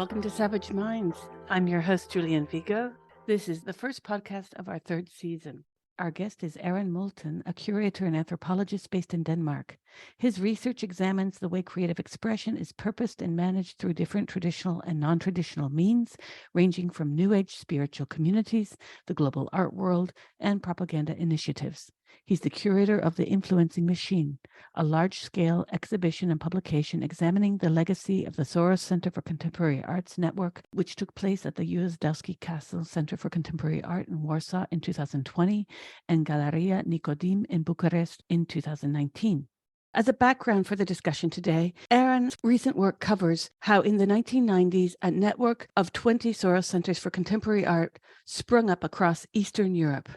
Welcome to Savage Minds. I'm your host, Julian Vigo. This is the first podcast of our third season. Our guest is Aaron Moulton, a curator and anthropologist based in Denmark. His research examines the way creative expression is purposed and managed through different traditional and non-traditional means, ranging from New Age spiritual communities, the global art world, and propaganda initiatives. He's the curator of The Influencing Machine, a large-scale exhibition and publication examining the legacy of the Soros Center for Contemporary Arts Network, which took place at the Ujazdowski Castle Center for Contemporary Art in Warsaw in 2020 and Galeria Nicodim in Bucharest in 2019. As a background for the discussion today, Aaron's recent work covers how in the 1990s, a network of 20 Soros Centers for Contemporary Art sprung up across Eastern Europe.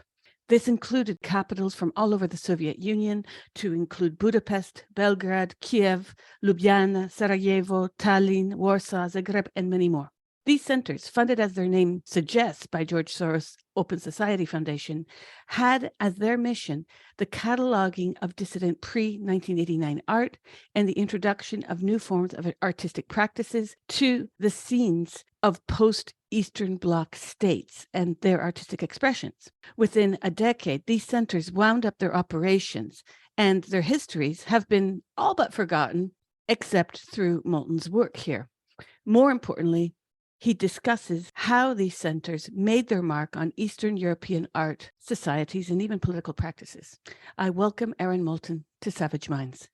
This included capitals from all over the Soviet Union, to include Budapest, Belgrade, Kiev, Ljubljana, Sarajevo, Tallinn, Warsaw, Zagreb, and many more. These centers, funded as their name suggests by George Soros' Open Society Foundation, had as their mission the cataloging of dissident pre-1989 art and the introduction of new forms of artistic practices to the scenes of post-Eastern Bloc states and their artistic expressions. Within a decade, these centers wound up their operations, and their histories have been all but forgotten, except through Moulton's work here. More importantly, he discusses how these centers made their mark on Eastern European art, societies, and even political practices. I welcome Aaron Moulton to Savage Minds.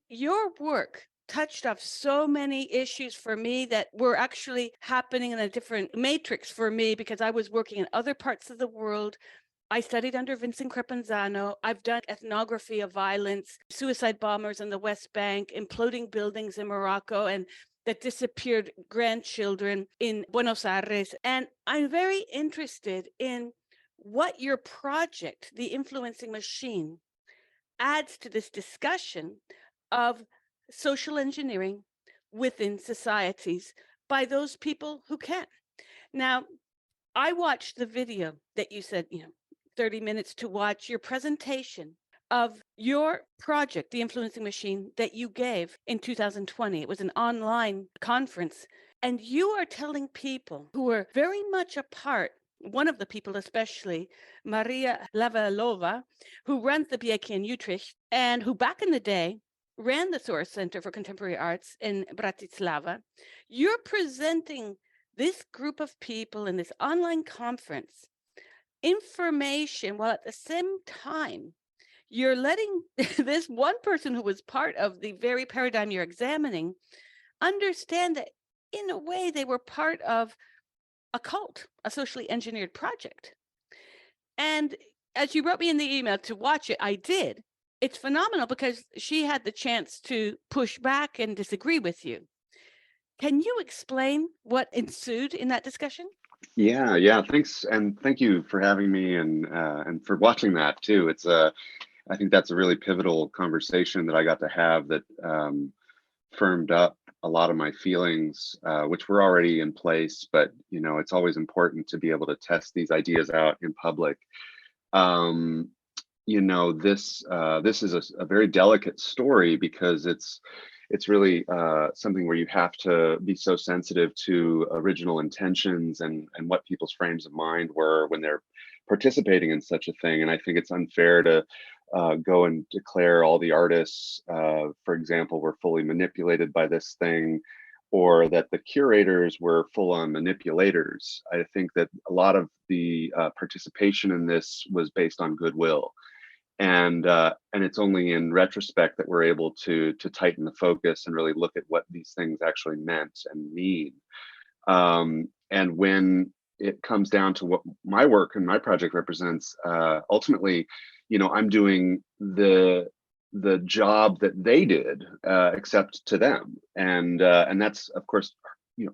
Your work touched off so many issues for me that were actually happening in a different matrix for me because I was working in other parts of the world. I studied under Vincent Crepenzano. I've done ethnography of violence, suicide bombers in the West Bank, imploding buildings in Morocco, and that disappeared grandchildren in Buenos Aires. And I'm very interested in what your project, The Influencing Machine, adds to this discussion of social engineering within societies by those people who can. Now, I watched the video that you said, 30 minutes to watch your presentation of your project, The Influencing Machine, that you gave in 2020. It was an online conference. And you are telling people who are very much a part, one of the people especially, Maria Lavalova, who runs the BIK in Utrecht, and who back in the day ran the Soros Center for Contemporary Arts in Bratislava. You're presenting this group of people in this online conference information while at the same time you're letting this one person who was part of the very paradigm you're examining understand that in a way they were part of a cult, a socially engineered project. And as you wrote me in the email to watch it, I did. It's phenomenal because she had the chance to push back and disagree with you. Can you explain what ensued in that discussion? Yeah. Thanks, and thank you for having me and for watching that too. I think that's a really pivotal conversation that I got to have that firmed up a lot of my feelings, which were already in place. But it's always important to be able to test these ideas out in public. This is a very delicate story because it's really something where you have to be so sensitive to original intentions and what people's frames of mind were when they're participating in such a thing. And I think it's unfair to go and declare all the artists, for example, were fully manipulated by this thing, or that the curators were full-on manipulators. I think that a lot of the participation in this was based on goodwill. And it's only in retrospect that we're able to tighten the focus and really look at what these things actually meant and mean. And when it comes down to what my work and my project represents, ultimately, I'm doing the job that they did, except to them, and that's of course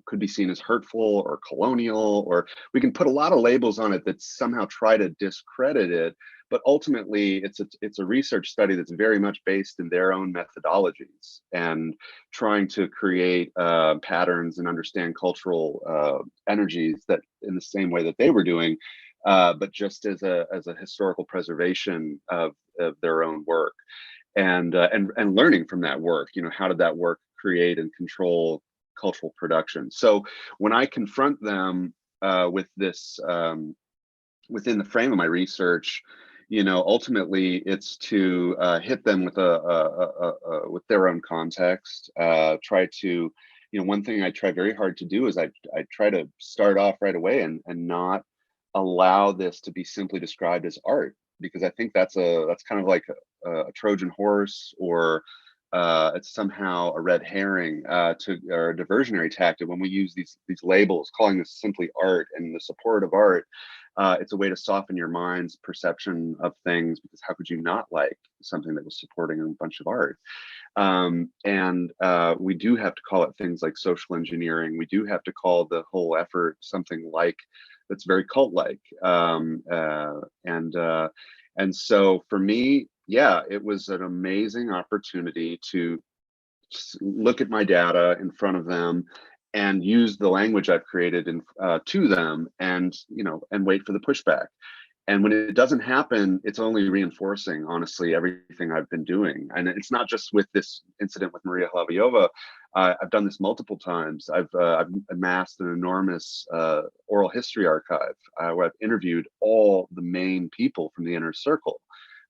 could be seen as hurtful or colonial, or we can put a lot of labels on it that somehow try to discredit it. But ultimately, it's a research study that's very much based in their own methodologies and trying to create patterns and understand cultural energies that in the same way that they were doing, but just as a historical preservation of their own work, and learning from that work. How did that work create and control cultural production. So when I confront them with this within the frame of my research, ultimately it's to hit them with with their own context. Try to, one thing I try very hard to do is I try to start off right away and not allow this to be simply described as art, because I think that's kind of like a Trojan horse, or it's somehow a red herring, or a diversionary tactic when we use these labels, calling this simply art and the support of art. It's a way to soften your mind's perception of things, because how could you not like something that was supporting a bunch of art? And we do have to call it things like social engineering. We do have to call the whole effort something like that's very cult-like. And so for me, yeah, it was an amazing opportunity to look at my data in front of them and use the language I've created to them, and and wait for the pushback. And when it doesn't happen, it's only reinforcing, honestly, everything I've been doing. And it's not just with this incident with Maria Hlavajova. I've done this multiple times. I've amassed an enormous oral history archive, where I've interviewed all the main people from the inner circle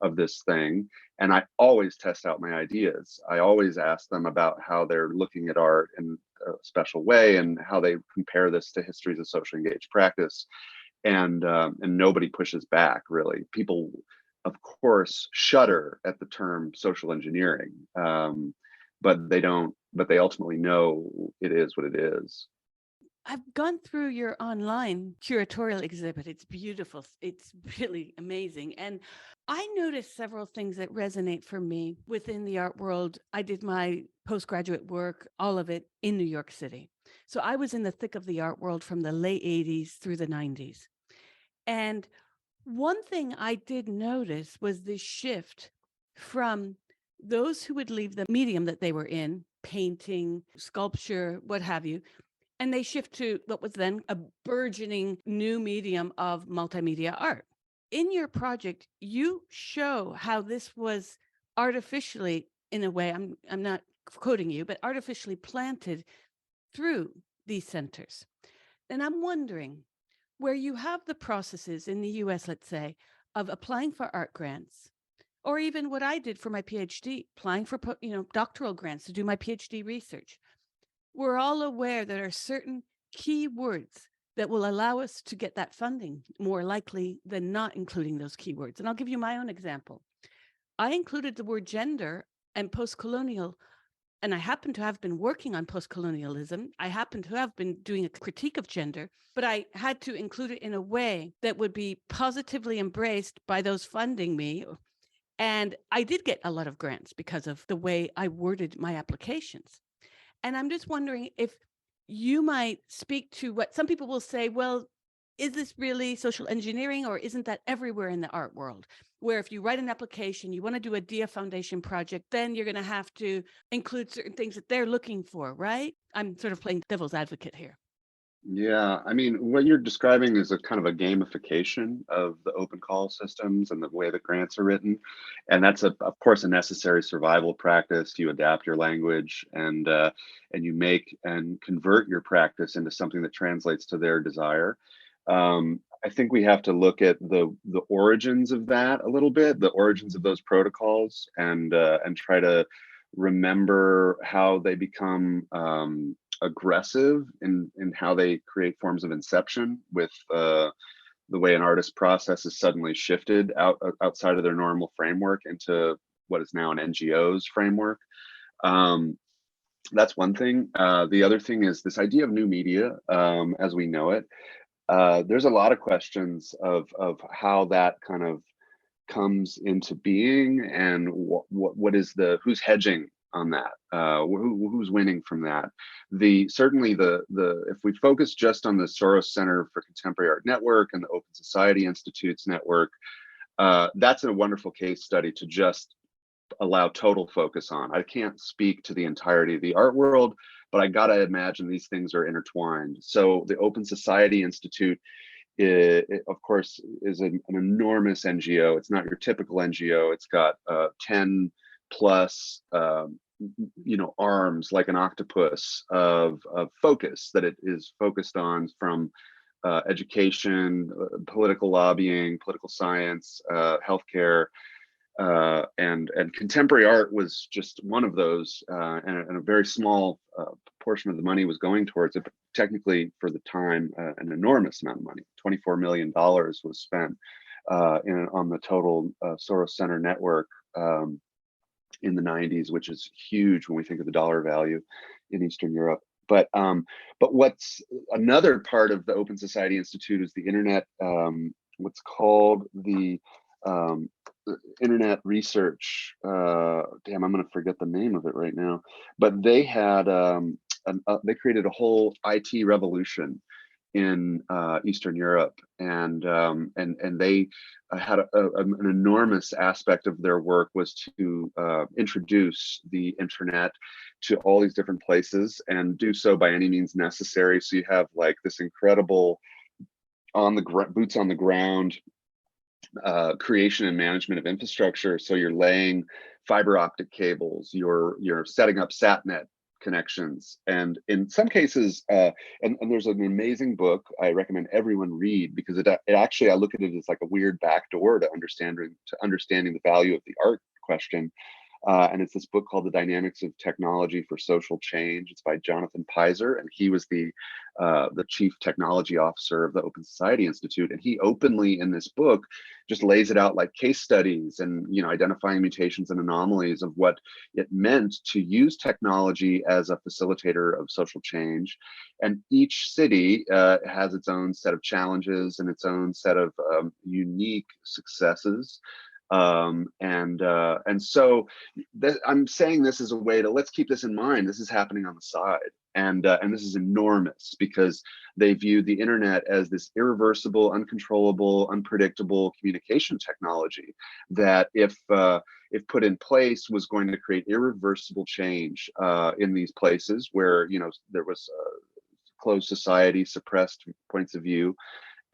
of this thing. And I always test out my ideas. I always ask them about how they're looking at art in a special way, and how they compare this to histories of socially engaged practice. And nobody pushes back, really. People, of course, shudder at the term social engineering, but they don't. But they ultimately know it is what it is. I've gone through your online curatorial exhibit. It's beautiful. It's really amazing. And I noticed several things that resonate for me within the art world. I did my postgraduate work, all of it in New York City. So I was in the thick of the art world from the late 80s through the 90s. And one thing I did notice was this shift from those who would leave the medium that they were in, painting, sculpture, what have you, and they shift to what was then a burgeoning new medium of multimedia art. In your project, you show how this was artificially, in a way, I'm not quoting you, but artificially planted through these centers. And I'm wondering, where you have the processes in the US, let's say, of applying for art grants, or even what I did for my PhD, applying for doctoral grants to do my PhD research. We're all aware there are certain key words that will allow us to get that funding, more likely than not including those keywords. And I'll give you my own example. I included the word gender and post-colonial, and I happen to have been working on post-colonialism. I happen to have been doing a critique of gender, but I had to include it in a way that would be positively embraced by those funding me. And I did get a lot of grants because of the way I worded my applications. And I'm just wondering if you might speak to what some people will say, well, is this really social engineering, or isn't that everywhere in the art world? Where if you write an application, you want to do a Dia Foundation project, then you're going to have to include certain things that they're looking for, right? I'm sort of playing devil's advocate here. Yeah, I mean, what you're describing is a kind of a gamification of the open call systems and the way the grants are written. And that's of course, a necessary survival practice. You adapt your language, and you make and convert your practice into something that translates to their desire. I think we have to look at the origins of that a little bit, the origins of those protocols, and try to remember how they become aggressive in how they create forms of inception, with the way an artist process is suddenly shifted outside of their normal framework into what is now an NGO's framework. That's one thing. The other thing is this idea of new media, as we know it. There's a lot of questions of how that kind of comes into being, and what is who's hedging on that, who's winning from that. Certainly the if we focus just on the Soros Center for Contemporary Art Network and the Open Society Institute's network, that's a wonderful case study to just allow total focus on. I can't speak to the entirety of the art world, but I gotta imagine these things are intertwined. So the Open Society Institute, of course, is an enormous NGO. It's not your typical NGO. It's got 10 plus arms like an octopus of focus that it is focused on, from education, political lobbying, political science, healthcare, and contemporary art was just one of those, and a very small portion of the money was going towards it. But technically, for the time, an enormous amount of money, $24 million was spent on the total Soros Center network in the 90s, which is huge when we think of the dollar value in Eastern Europe. But what's another part of the Open Society Institute is the internet, what's called the Internet Research. Damn, I'm going to forget the name of it right now. But they had they created a whole IT revolution in Eastern Europe, and they had an enormous aspect of their work was to introduce the internet to all these different places, and do so by any means necessary. So you have like this incredible boots on the ground creation and management of infrastructure. So you're laying fiber optic cables, you're setting up satnet connections, and in some cases, and there's an amazing book I recommend everyone read, because it actually, I look at it as like a weird backdoor to understanding the value of the art question. And it's this book called The Dynamics of Technology for Social Change. It's by Jonathan Pizer, and he was the chief technology officer of the Open Society Institute. And he openly in this book just lays it out like case studies, and identifying mutations and anomalies of what it meant to use technology as a facilitator of social change. And each city has its own set of challenges and its own set of unique successes. And so I'm saying this as a way to, let's keep this in mind. This is happening on the side, and this is enormous, because they view the internet as this irreversible, uncontrollable, unpredictable communication technology that, if put in place, was going to create irreversible change in these places where there was closed society, suppressed points of view.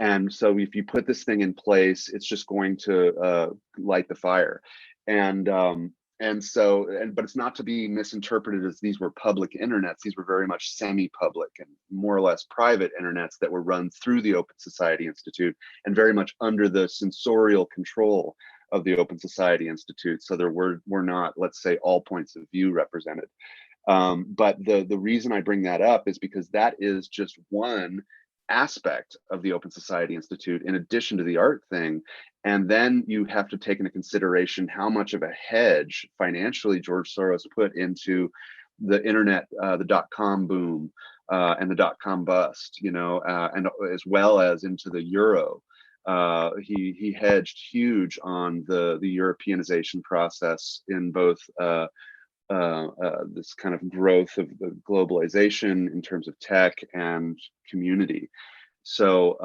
And so if you put this thing in place, it's just going to light the fire. But it's not to be misinterpreted as these were public internets. These were very much semi-public and more or less private internets that were run through the Open Society Institute, and very much under the censorial control of the Open Society Institute. So there were not, let's say, all points of view represented. But the reason I bring that up is because that is just one aspect of the Open Society Institute, in addition to the art thing. And then you have to take into consideration how much of a hedge financially George Soros put into the internet, the dot-com boom, and the dot-com bust, and as well as into the euro. He hedged huge on the Europeanization process in both this kind of growth of the globalization in terms of tech and community. So,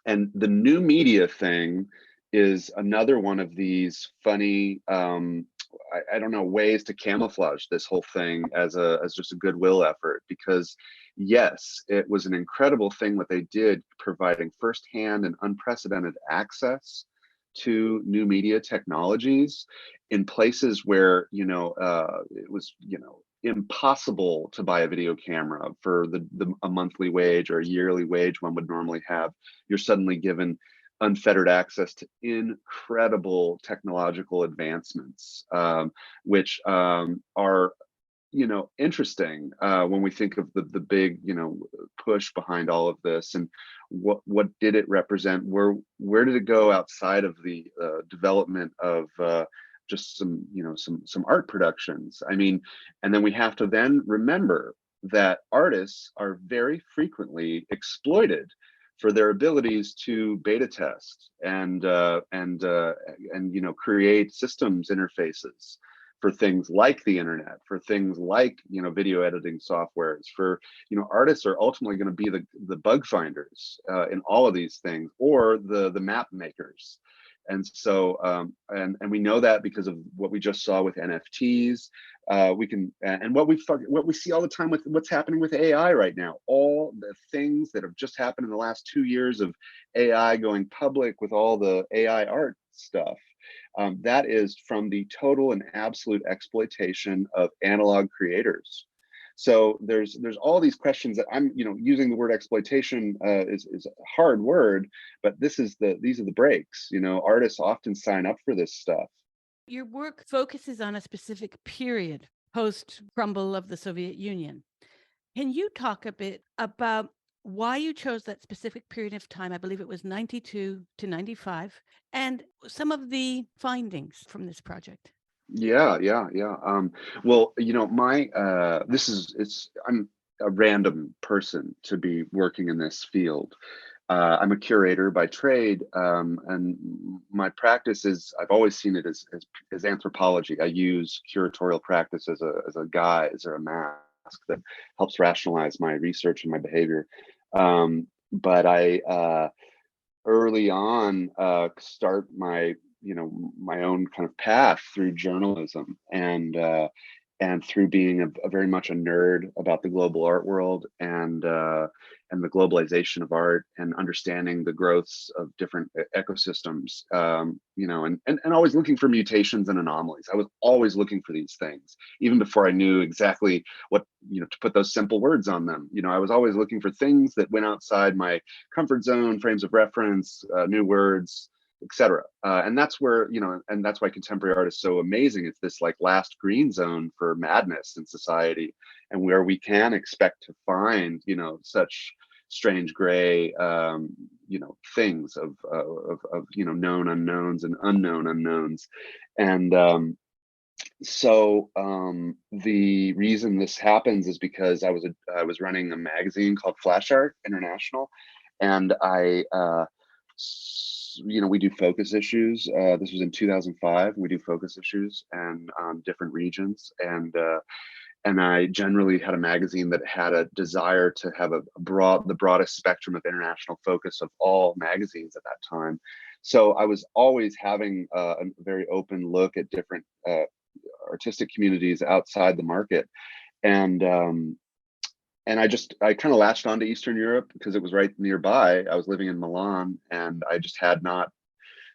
and the new media thing is another one of these funny, I don't know, ways to camouflage this whole thing as just a goodwill effort. Because yes, it was an incredible thing what they did, providing firsthand and unprecedented access to new media technologies in places where it was impossible to buy a video camera for a monthly wage or a yearly wage one would normally have. You're suddenly given unfettered access to incredible technological advancements, which are interesting when we think of the big push behind all of this, and what did it represent, where did it go outside of the development of just some art productions. I mean, and then we have to then remember that artists are very frequently exploited for their abilities to beta test and create systems interfaces for things like the internet, for things like video editing softwares. For artists are ultimately going to be the bug finders in all of these things, or the map makers. And so and we know that because of what we just saw with NFTs. We can, and what we see all the time with what's happening with AI right now. All the things that have just happened in the last 2 years of AI going public with all the AI art stuff. that is from the total and absolute exploitation of analog creators. So there's all these questions that I'm, using the word exploitation is a hard word, but these are the breaks. Artists often sign up for this stuff. Your work focuses on a specific period post crumble of the Soviet Union. Can you talk a bit about why you chose that specific period of time? I believe it was 92 to 95, and some of the findings from this project. Yeah. Well, I'm a random person to be working in this field. I'm a curator by trade, and my practice is, I've always seen it as anthropology. I use curatorial practice as a guise or a mask that helps rationalize my research and my behavior. But I early on start my own kind of path through journalism, and through being a very much a nerd about the global art world, and the globalization of art, and understanding the growths of different ecosystems, and always looking for mutations and anomalies. I was always looking for these things, even before I knew exactly what, to put those simple words on them. I was always looking for things that went outside my comfort zone, frames of reference, new words, etc. And that's where, and that's why contemporary art is so amazing. It's this like last green zone for madness in society, and where we can expect to find, such strange gray, things of known unknowns and unknown unknowns. And the reason this happens is because I was running a magazine called Flash Art International, and we do focus issues. This was in 2005. We do focus issues and different regions, and I generally had a magazine that had a desire to have the broadest spectrum of international focus of all magazines at that time. So I was always having a very open look at different artistic communities outside the market, and I kind of latched onto Eastern Europe because it was right nearby. I was living in Milan, and I just had not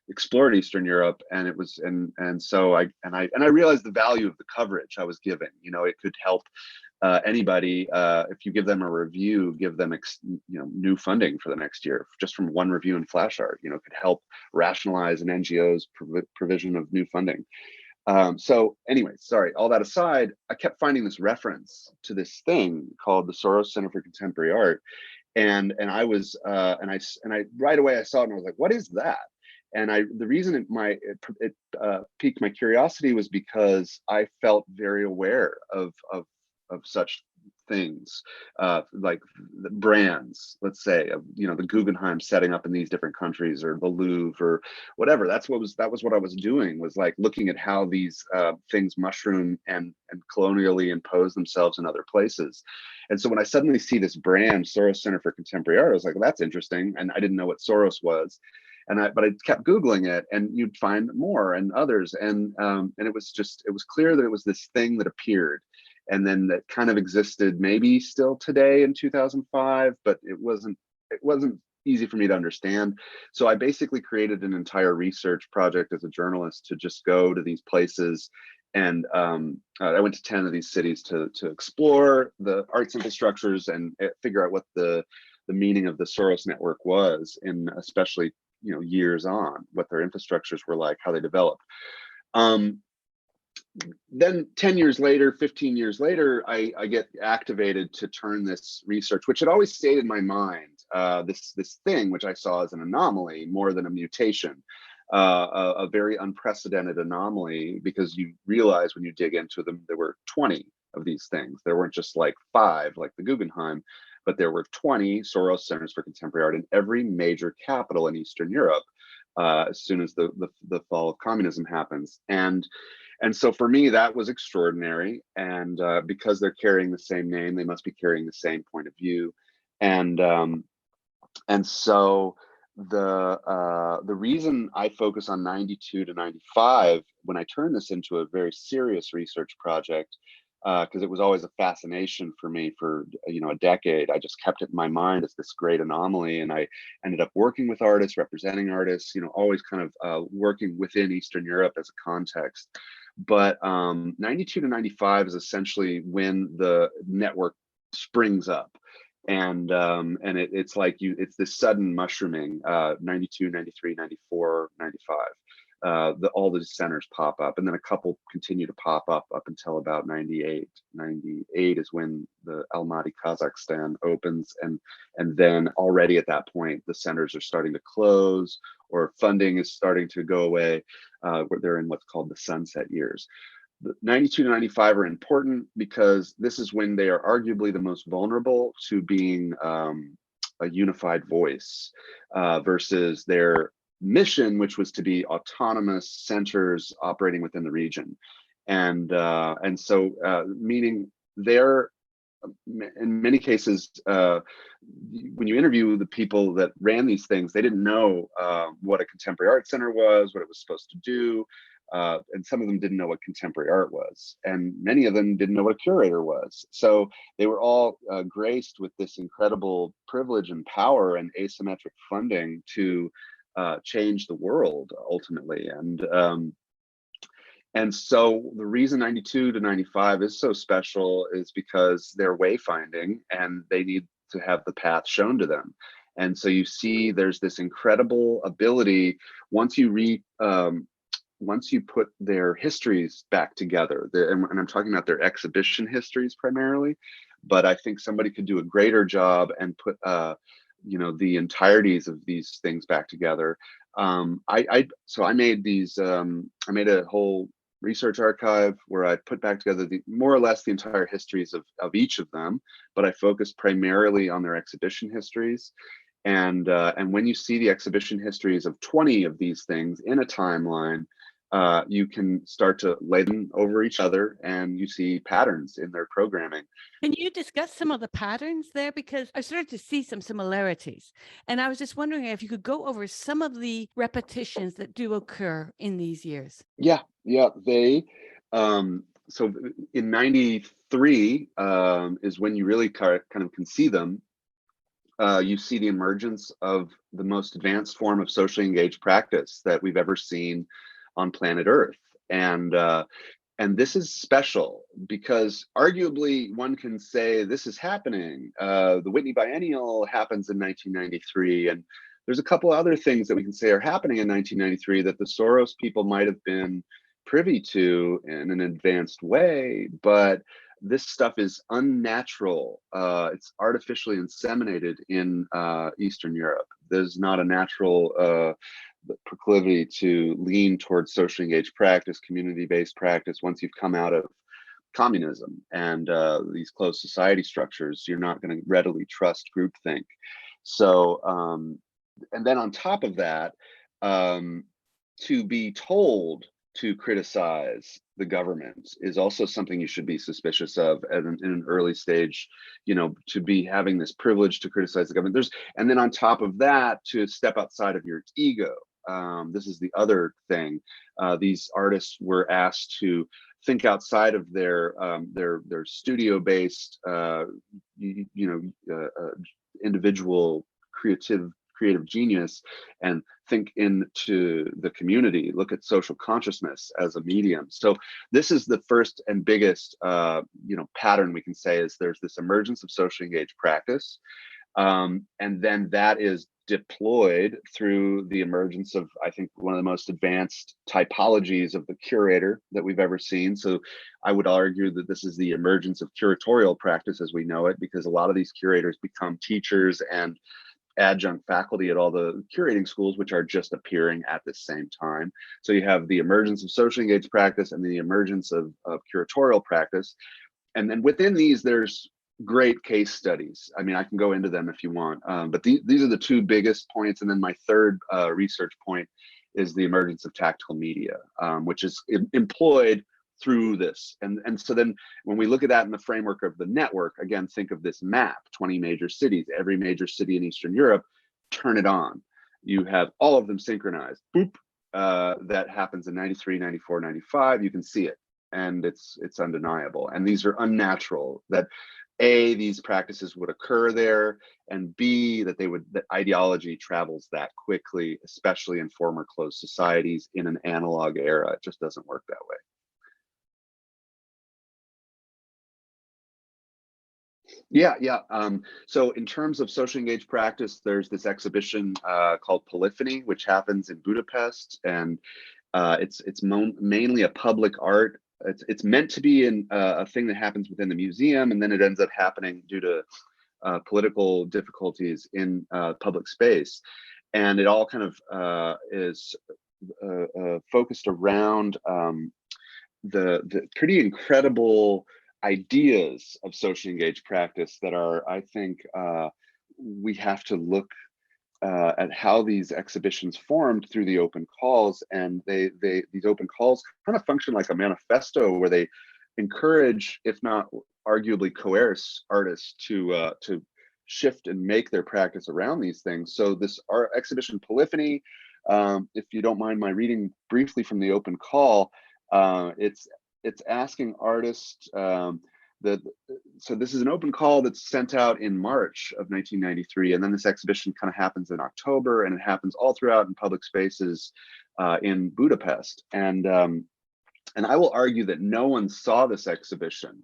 explored Eastern Europe, and it was so I realized the value of the coverage I was giving. It could help anybody, if you give them a review, give them new funding for the next year, just from one review in Flash Art. Could help rationalize an NGO's provision of new funding. So anyway, sorry, all that aside, I kept finding this reference to this thing called the Soros Center for Contemporary Art. And I was, and I right away I saw it and I was like, what is that? And the reason it piqued my curiosity was because I felt very aware of such things, like the brands, let's say, of the Guggenheim setting up in these different countries, or the Louvre, or whatever. That was what I was doing, was like looking at how these things mushroom and colonially impose themselves in other places. And so when I suddenly see this brand, Soros Center for Contemporary Art, I was like, well, that's interesting. And I didn't know what Soros was. But I kept Googling it, and you'd find more and others. And it was clear that it was this thing that appeared, and then that kind of existed maybe still today in 2005, but it wasn't easy for me to understand. So I basically created an entire research project as a journalist to just go to these places. And I went to 10 of these cities to explore the arts infrastructures and figure out what the meaning of the Soros network was, in especially years on, what their infrastructures were like, how they developed. Then 10 years later, 15 years later, I get activated to turn this research, which had always stayed in my mind, this thing which I saw as an anomaly more than a mutation, a very unprecedented anomaly, because you realize when you dig into them, there were 20 of these things. There weren't just like 5 like the Guggenheim, but there were 20 Soros Centers for Contemporary Art in every major capital in Eastern Europe, as soon as the fall of communism happens. And so for me, that was extraordinary. And because they're carrying the same name, they must be carrying the same point of view. And so the reason I focus on 92 to 95, when I turn this into a very serious research project, because it was always a fascination for me for a decade. I just kept it in my mind as this great anomaly, and I ended up working with artists, representing artists, always kind of working within Eastern Europe as a context. But 92 to 95 is essentially when the network springs up. And it's like it's this sudden mushrooming, 92, 93, 94, 95. All the centers pop up, and then a couple continue to pop up until about 98. 98 is when the Almaty, Kazakhstan opens, and then already at that point the centers are starting to close, or funding is starting to go away, where they're in what's called the sunset years. The 92 to 95 are important because this is when they are arguably the most vulnerable to being a unified voice, versus their mission, which was to be autonomous centers operating within the region. And so meaning they're, in many cases, when you interview the people that ran these things, they didn't know what a contemporary art center was, what it was supposed to do. And some of them didn't know what contemporary art was, and many of them didn't know what a curator was. So they were all graced with this incredible privilege and power and asymmetric funding to change the world ultimately. And so the reason 92 to 95 is so special is because they're wayfinding, and they need to have the path shown to them. And so you see there's this incredible ability once you put their histories back together, and I'm talking about their exhibition histories primarily, but I think somebody could do a greater job and put the entireties of these things back together. So I made I made a whole research archive where I put back together more or less the entire histories of each of them, but I focused primarily on their exhibition histories. And when you see the exhibition histories of 20 of these things in a timeline, you can start to lay them over each other, and you see patterns in their programming. Can you discuss some of the patterns there? Because I started to see some similarities. And I was just wondering if you could go over some of the repetitions that do occur in these years. Yeah, yeah. So in 93 is when you really kind of can see them. You see the emergence of the most advanced form of socially engaged practice that we've ever seen on planet Earth. And this is special because arguably one can say this is happening. The Whitney Biennial happens in 1993, and there's a couple other things that we can say are happening in 1993 that the Soros people might have been privy to in an advanced way, but this stuff is unnatural. It's artificially inseminated in Eastern Europe. There's not a natural proclivity to lean towards socially engaged practice, community-based practice. Once you've come out of communism and these closed society structures, you're not going to readily trust groupthink. So, and then on top of that, to be told to criticize the government is also something you should be suspicious of in an early stage, to be having this privilege to criticize the government. And then on top of that, to step outside of your ego. This is the other thing. These artists were asked to think outside of their studio-based, individual creative genius, and think into the community, look at social consciousness as a medium. So this is the first and biggest pattern we can say, is there's this emergence of socially engaged practice, and then that is deployed through the emergence of, I think, one of the most advanced typologies of the curator that we've ever seen. So I would argue that this is the emergence of curatorial practice as we know it, because a lot of these curators become teachers and adjunct faculty at all the curating schools, which are just appearing at the same time. So you have the emergence of socially engaged practice and the emergence of curatorial practice. And then within these, there's great case studies. I mean, I can go into them if you want, but these are the two biggest points. And then my third research point is the emergence of tactical media, which is employed through this. And so then when we look at that in the framework of the network, again, think of this map, 20 major cities, every major city in Eastern Europe, turn it on. You have all of them synchronized. Boop. That happens in 93, 94, 95. You can see it. and it's undeniable. And these are unnatural. That A, these practices would occur there, and B, that that ideology travels that quickly, especially in former closed societies in an analog era. It just doesn't work that way. Yeah, yeah. So in terms of socially engaged practice, there's this exhibition called Polyphony, which happens in Budapest, and mainly a public art. It's meant to be a thing that happens within the museum, and then it ends up happening due to political difficulties in public space, and it all kind of is focused around the pretty incredible ideas of socially engaged practice that are, I think, we have to look at how these exhibitions formed through the open calls, and these open calls kind of function like a manifesto where they encourage, if not arguably coerce, artists to shift and make their practice around these things. So this art exhibition Polyphony, if you don't mind my reading briefly from the open call, it's asking artists that. So this is an open call that's sent out in March of 1993, and then this exhibition kind of happens in October, and it happens all throughout in public spaces in Budapest. And I will argue that no one saw this exhibition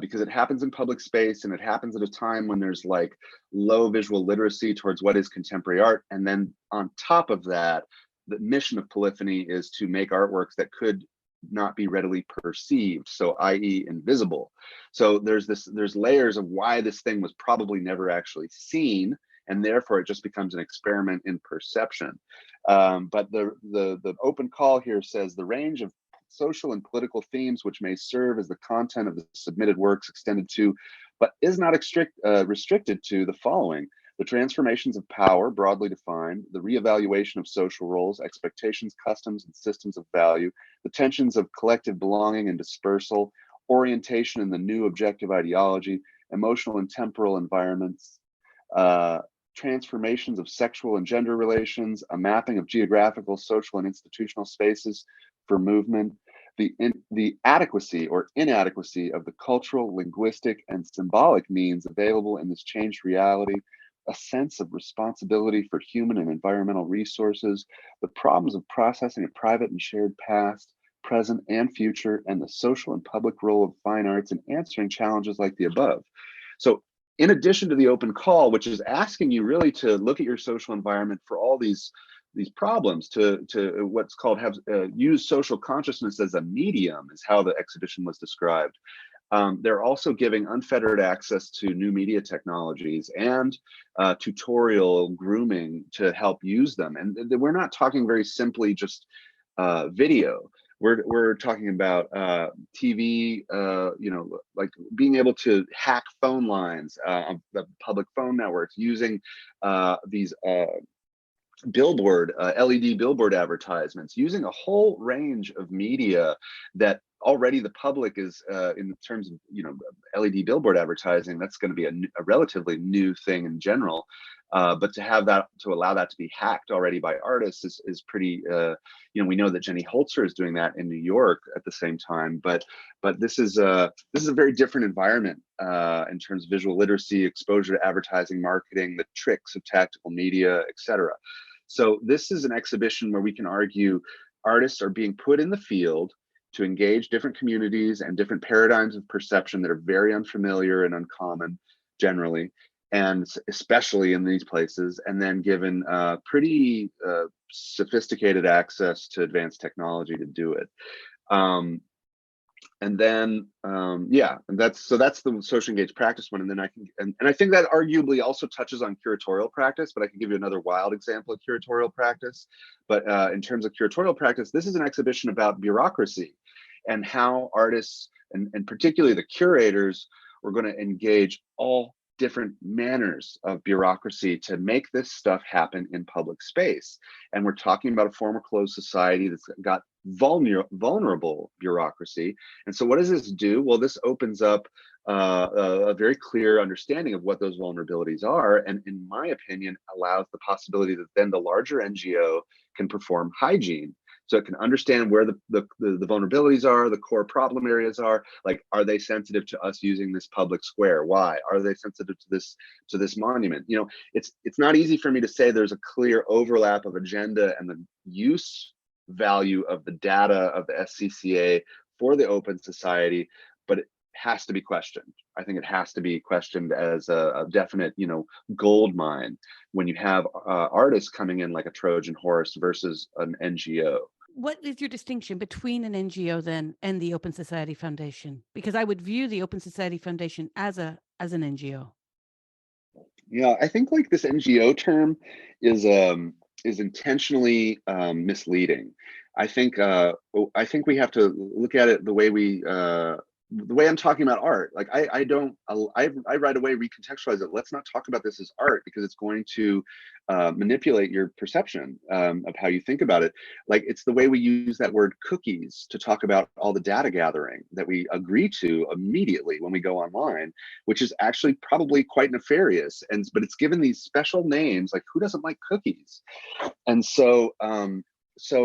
because it happens in public space, and it happens at a time when there's like low visual literacy towards what is contemporary art. And then on top of that, the mission of Polyphony is to make artworks that could not be readily perceived, so i.e. invisible. So there's layers of why this thing was probably never actually seen, and therefore it just becomes an experiment in perception. But the open call here says the range of social and political themes which may serve as the content of the submitted works extended to, but is not restricted to, the following: the transformations of power, broadly defined, the reevaluation of social roles, expectations, customs, and systems of value, the tensions of collective belonging and dispersal, orientation in the new objective ideology, emotional and temporal environments, transformations of sexual and gender relations, a mapping of geographical, social, and institutional spaces for movement, the adequacy or inadequacy of the cultural, linguistic, and symbolic means available in this changed reality, a sense of responsibility for human and environmental resources, the problems of processing a private and shared past, present, and future, and the social and public role of fine arts in answering challenges like the above. So in addition to the open call, which is asking you really to look at your social environment for all these problems, to what's called use social consciousness as a medium, is how the exhibition was described. They're also giving unfettered access to new media technologies and tutorial grooming to help use them. And we're not talking very simply just video. We're talking about TV, like being able to hack phone lines of the public phone networks, using these LED billboard advertisements, using a whole range of media that already the public is, in terms of LED billboard advertising, that's going to be a relatively new thing in general. But to allow that to be hacked already by artists is pretty. We know that Jenny Holzer is doing that in New York at the same time. But this is a very different environment in terms of visual literacy, exposure to advertising, marketing, the tricks of tactical media, etc. So this is an exhibition where we can argue artists are being put in the field to engage different communities and different paradigms of perception that are very unfamiliar and uncommon generally, and especially in these places, and then given pretty sophisticated access to advanced technology to do it. And then and that's the social engaged practice one. And then I think that arguably also touches on curatorial practice, but I can give you another wild example of curatorial practice. But in terms of curatorial practice, this is an exhibition about bureaucracy and how artists and particularly the curators were going to engage all different manners of bureaucracy to make this stuff happen in public space. And we're talking about a former closed society that's got vulnerable bureaucracy. And so what does this do? Well, this opens up a very clear understanding of what those vulnerabilities are, and in my opinion allows the possibility that then the larger NGO can perform hygiene. so it can understand where the vulnerabilities are, the core problem areas are. Like, are they sensitive to us using this public square? Why are they sensitive to this monument? You know, it's not easy for me to say there's a clear overlap of agenda and the use value of the data of the SCCA for the open society, but it has to be questioned. I think it has to be questioned as a definite, you know, gold mine when you have artists coming in like a Trojan horse versus an NGO. What is your distinction between an NGO then and the Open Society Foundation? Because I would view the Open Society Foundation as an NGO. Yeah, I think like this NGO term is intentionally misleading. I think we have to look at it the way I'm talking about art. Like I don't I right away recontextualize it. Let's not talk about this as art because it's going to manipulate your perception of how you think about it. Like it's the way we use that word cookies to talk about all the data gathering that we agree to immediately when we go online, which is actually probably quite nefarious. But it's given these special names. Like, who doesn't like cookies? And so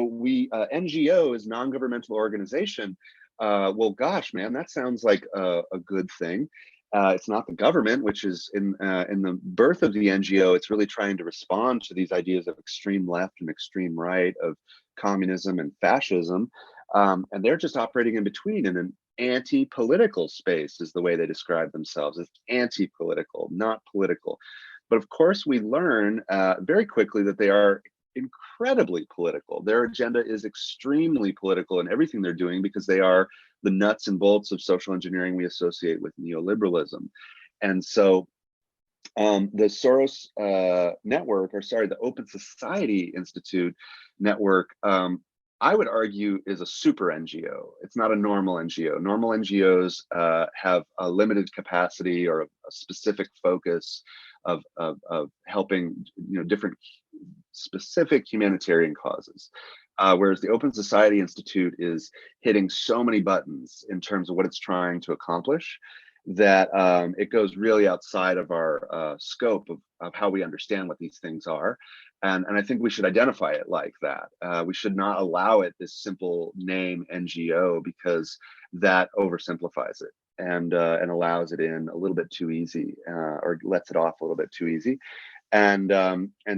we NGO is non-governmental organization. Well, gosh, man, that sounds like a good thing. It's not the government, which is in the birth of the NGO. It's really trying to respond to these ideas of extreme left and extreme right, of communism and fascism, and they're just operating in between in an anti-political space, is the way they describe themselves. It's anti-political, not political. But of course, we learn very quickly that they are incredibly political. Their agenda is extremely political in everything they're doing because they are the nuts and bolts of social engineering we associate with neoliberalism. And so the Soros network, or sorry, the Open Society Institute network, I would argue is a super NGO. It's not a normal NGO. Normal NGOs have a limited capacity or a specific focus of helping, you know, different specific humanitarian causes. Whereas the Open Society Institute is hitting so many buttons in terms of what it's trying to accomplish that it goes really outside of our scope of how we understand what these things are. And I think we should identify it like that. We should not allow it this simple name NGO because that oversimplifies it and allows it in a little bit too easy or lets it off a little bit too easy. And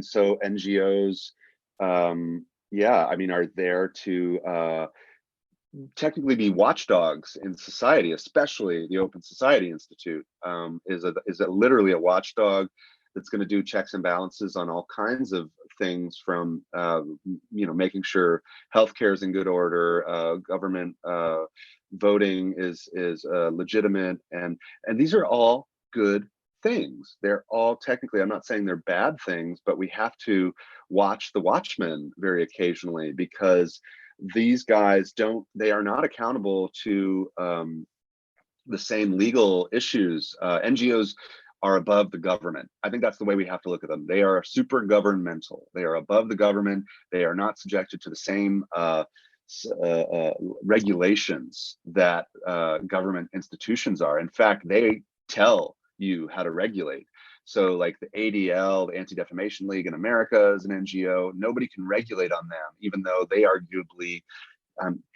so NGOs, yeah, I mean, are there to technically be watchdogs in society, especially the Open Society Institute is literally a watchdog that's going to do checks and balances on all kinds of things, from you know, making sure healthcare is in good order, government voting is legitimate, and these are all good things. They're all technically, I'm not saying they're bad things, but we have to watch the watchmen very occasionally because these guys they are not accountable to the same legal issues. NGOs are above the government. I think that's the way we have to look at them. They are super governmental. They are above the government. They are not subjected to the same regulations that government institutions are. In fact, they tell you how to regulate. So like the ADL, the Anti-Defamation League in America, is an NGO. Nobody can regulate on them, even though they arguably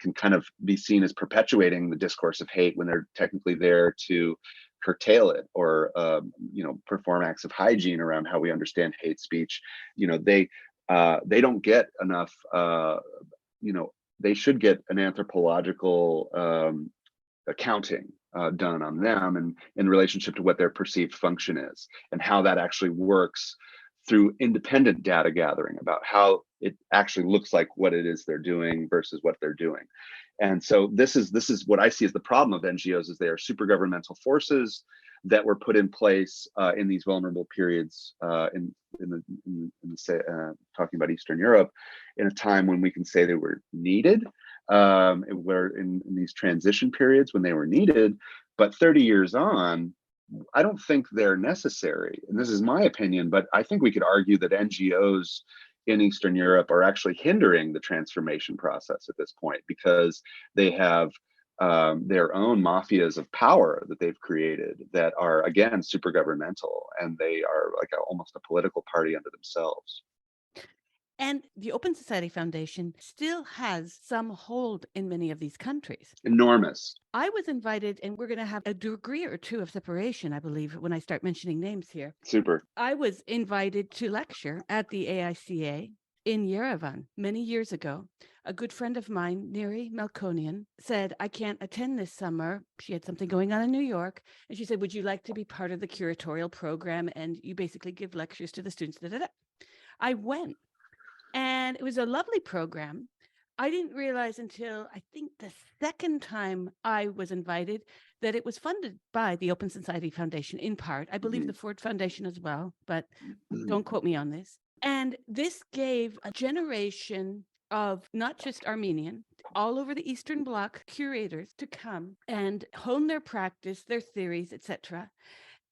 can kind of be seen as perpetuating the discourse of hate when they're technically there to curtail it or you know, perform acts of hygiene around how we understand hate speech. You know, they don't get enough. You know, they should get an anthropological accounting done on them and in relationship to what their perceived function is and how that actually works through independent data gathering about how it actually looks like what it is they're doing versus what they're doing. And so this is what I see as the problem of NGOs, is they are super governmental forces that were put in place in these vulnerable periods talking about Eastern Europe, in a time when we can say they were needed, where in these transition periods when they were needed. But 30 years on, I don't think they're necessary. And this is my opinion, but I think we could argue that NGOs in Eastern Europe are actually hindering the transformation process at this point, because they have their own mafias of power that they've created that are, again, super governmental, and they are like almost a political party unto themselves. And the Open Society Foundation still has some hold in many of these countries. Enormous. I was invited, and we're going to have a degree or two of separation, I believe, when I start mentioning names here. Super. I was invited to lecture at the AICA in Yerevan many years ago. A good friend of mine, Neri Melkonian, said, I can't attend this summer. She had something going on in New York. And she said, would you like to be part of the curatorial program? And you basically give lectures to the students. Da, da, da. I went, and it was a lovely program. I didn't realize until I think the second time I was invited that it was funded by the Open Society Foundation in part. I believe the Ford Foundation as well, but don't quote me on this. And this gave a generation of not just Armenian, all over the Eastern Bloc curators to come and hone their practice, their theories, etc.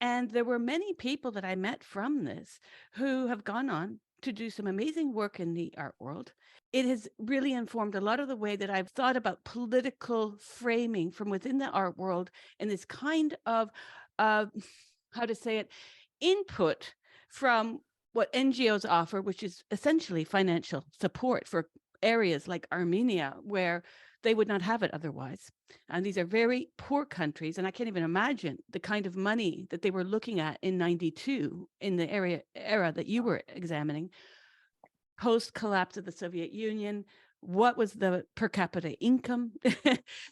And there were many people that I met from this who have gone on to do some amazing work in the art world. It has really informed a lot of the way that I've thought about political framing from within the art world and this kind of, how to say it, input from what NGOs offer, which is essentially financial support for areas like Armenia, where they would not have it otherwise. And these are very poor countries. And I can't even imagine the kind of money that they were looking at in 92 in the era that you were examining, post collapse of the Soviet Union. What was the per capita income?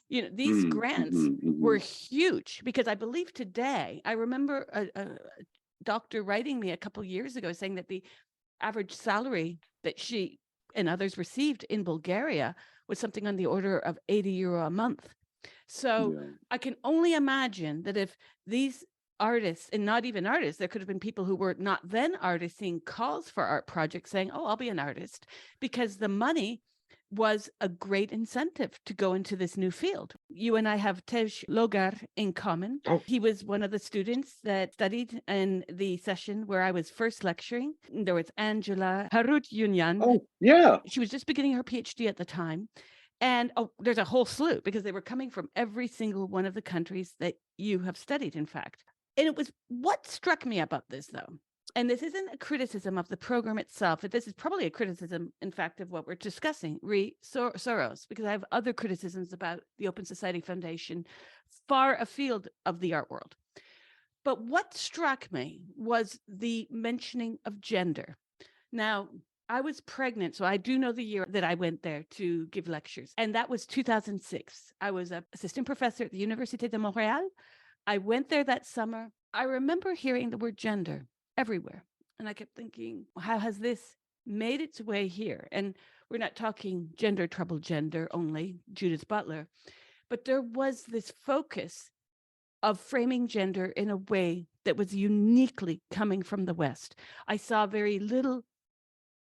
These grants were huge, because I believe today, I remember a doctor writing me a couple of years ago saying that the average salary that she and others received in Bulgaria was something on the order of 80 euro a month. So I can only imagine that if these artists, and not even artists, there could have been people who were not then artists seeing calls for art projects saying, oh, I'll be an artist, because the money was a great incentive to go into this new field. You and I have Tej Logar in common. Oh. He was one of the students that studied in the session where I was first lecturing. There was Angela Harut Yunyan. Oh, yeah. She was just beginning her PhD at the time. And there's a whole slew, because they were coming from every single one of the countries that you have studied, in fact. And it was what struck me about this, though. And this isn't a criticism of the program itself. This is probably a criticism, in fact, of what we're discussing, Soros, because I have other criticisms about the Open Society Foundation far afield of the art world. But what struck me was the mentioning of gender. Now, I was pregnant, so I do know the year that I went there to give lectures, and that was 2006. I was an assistant professor at the Université de Montréal. I went there that summer. I remember hearing the word gender everywhere, and I kept thinking, how has this made its way here? And we're not talking gender troubled gender only, Judith Butler, but there was this focus of framing gender in a way that was uniquely coming from the West. I saw very little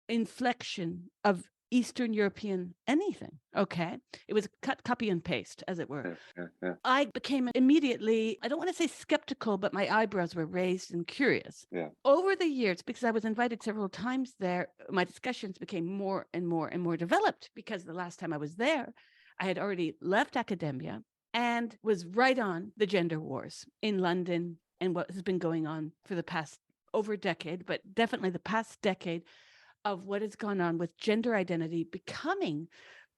inflection of Eastern European anything. Okay. It was cut, copy, and paste, as it were. Yeah. I became immediately, I don't want to say skeptical, but my eyebrows were raised and curious. Yeah. Over the years, because I was invited several times there, my discussions became more and more and more developed, because the last time I was there, I had already left academia and was right on the gender wars in London and what has been going on for the past over a decade, but definitely the past decade, of what has gone on with gender identity becoming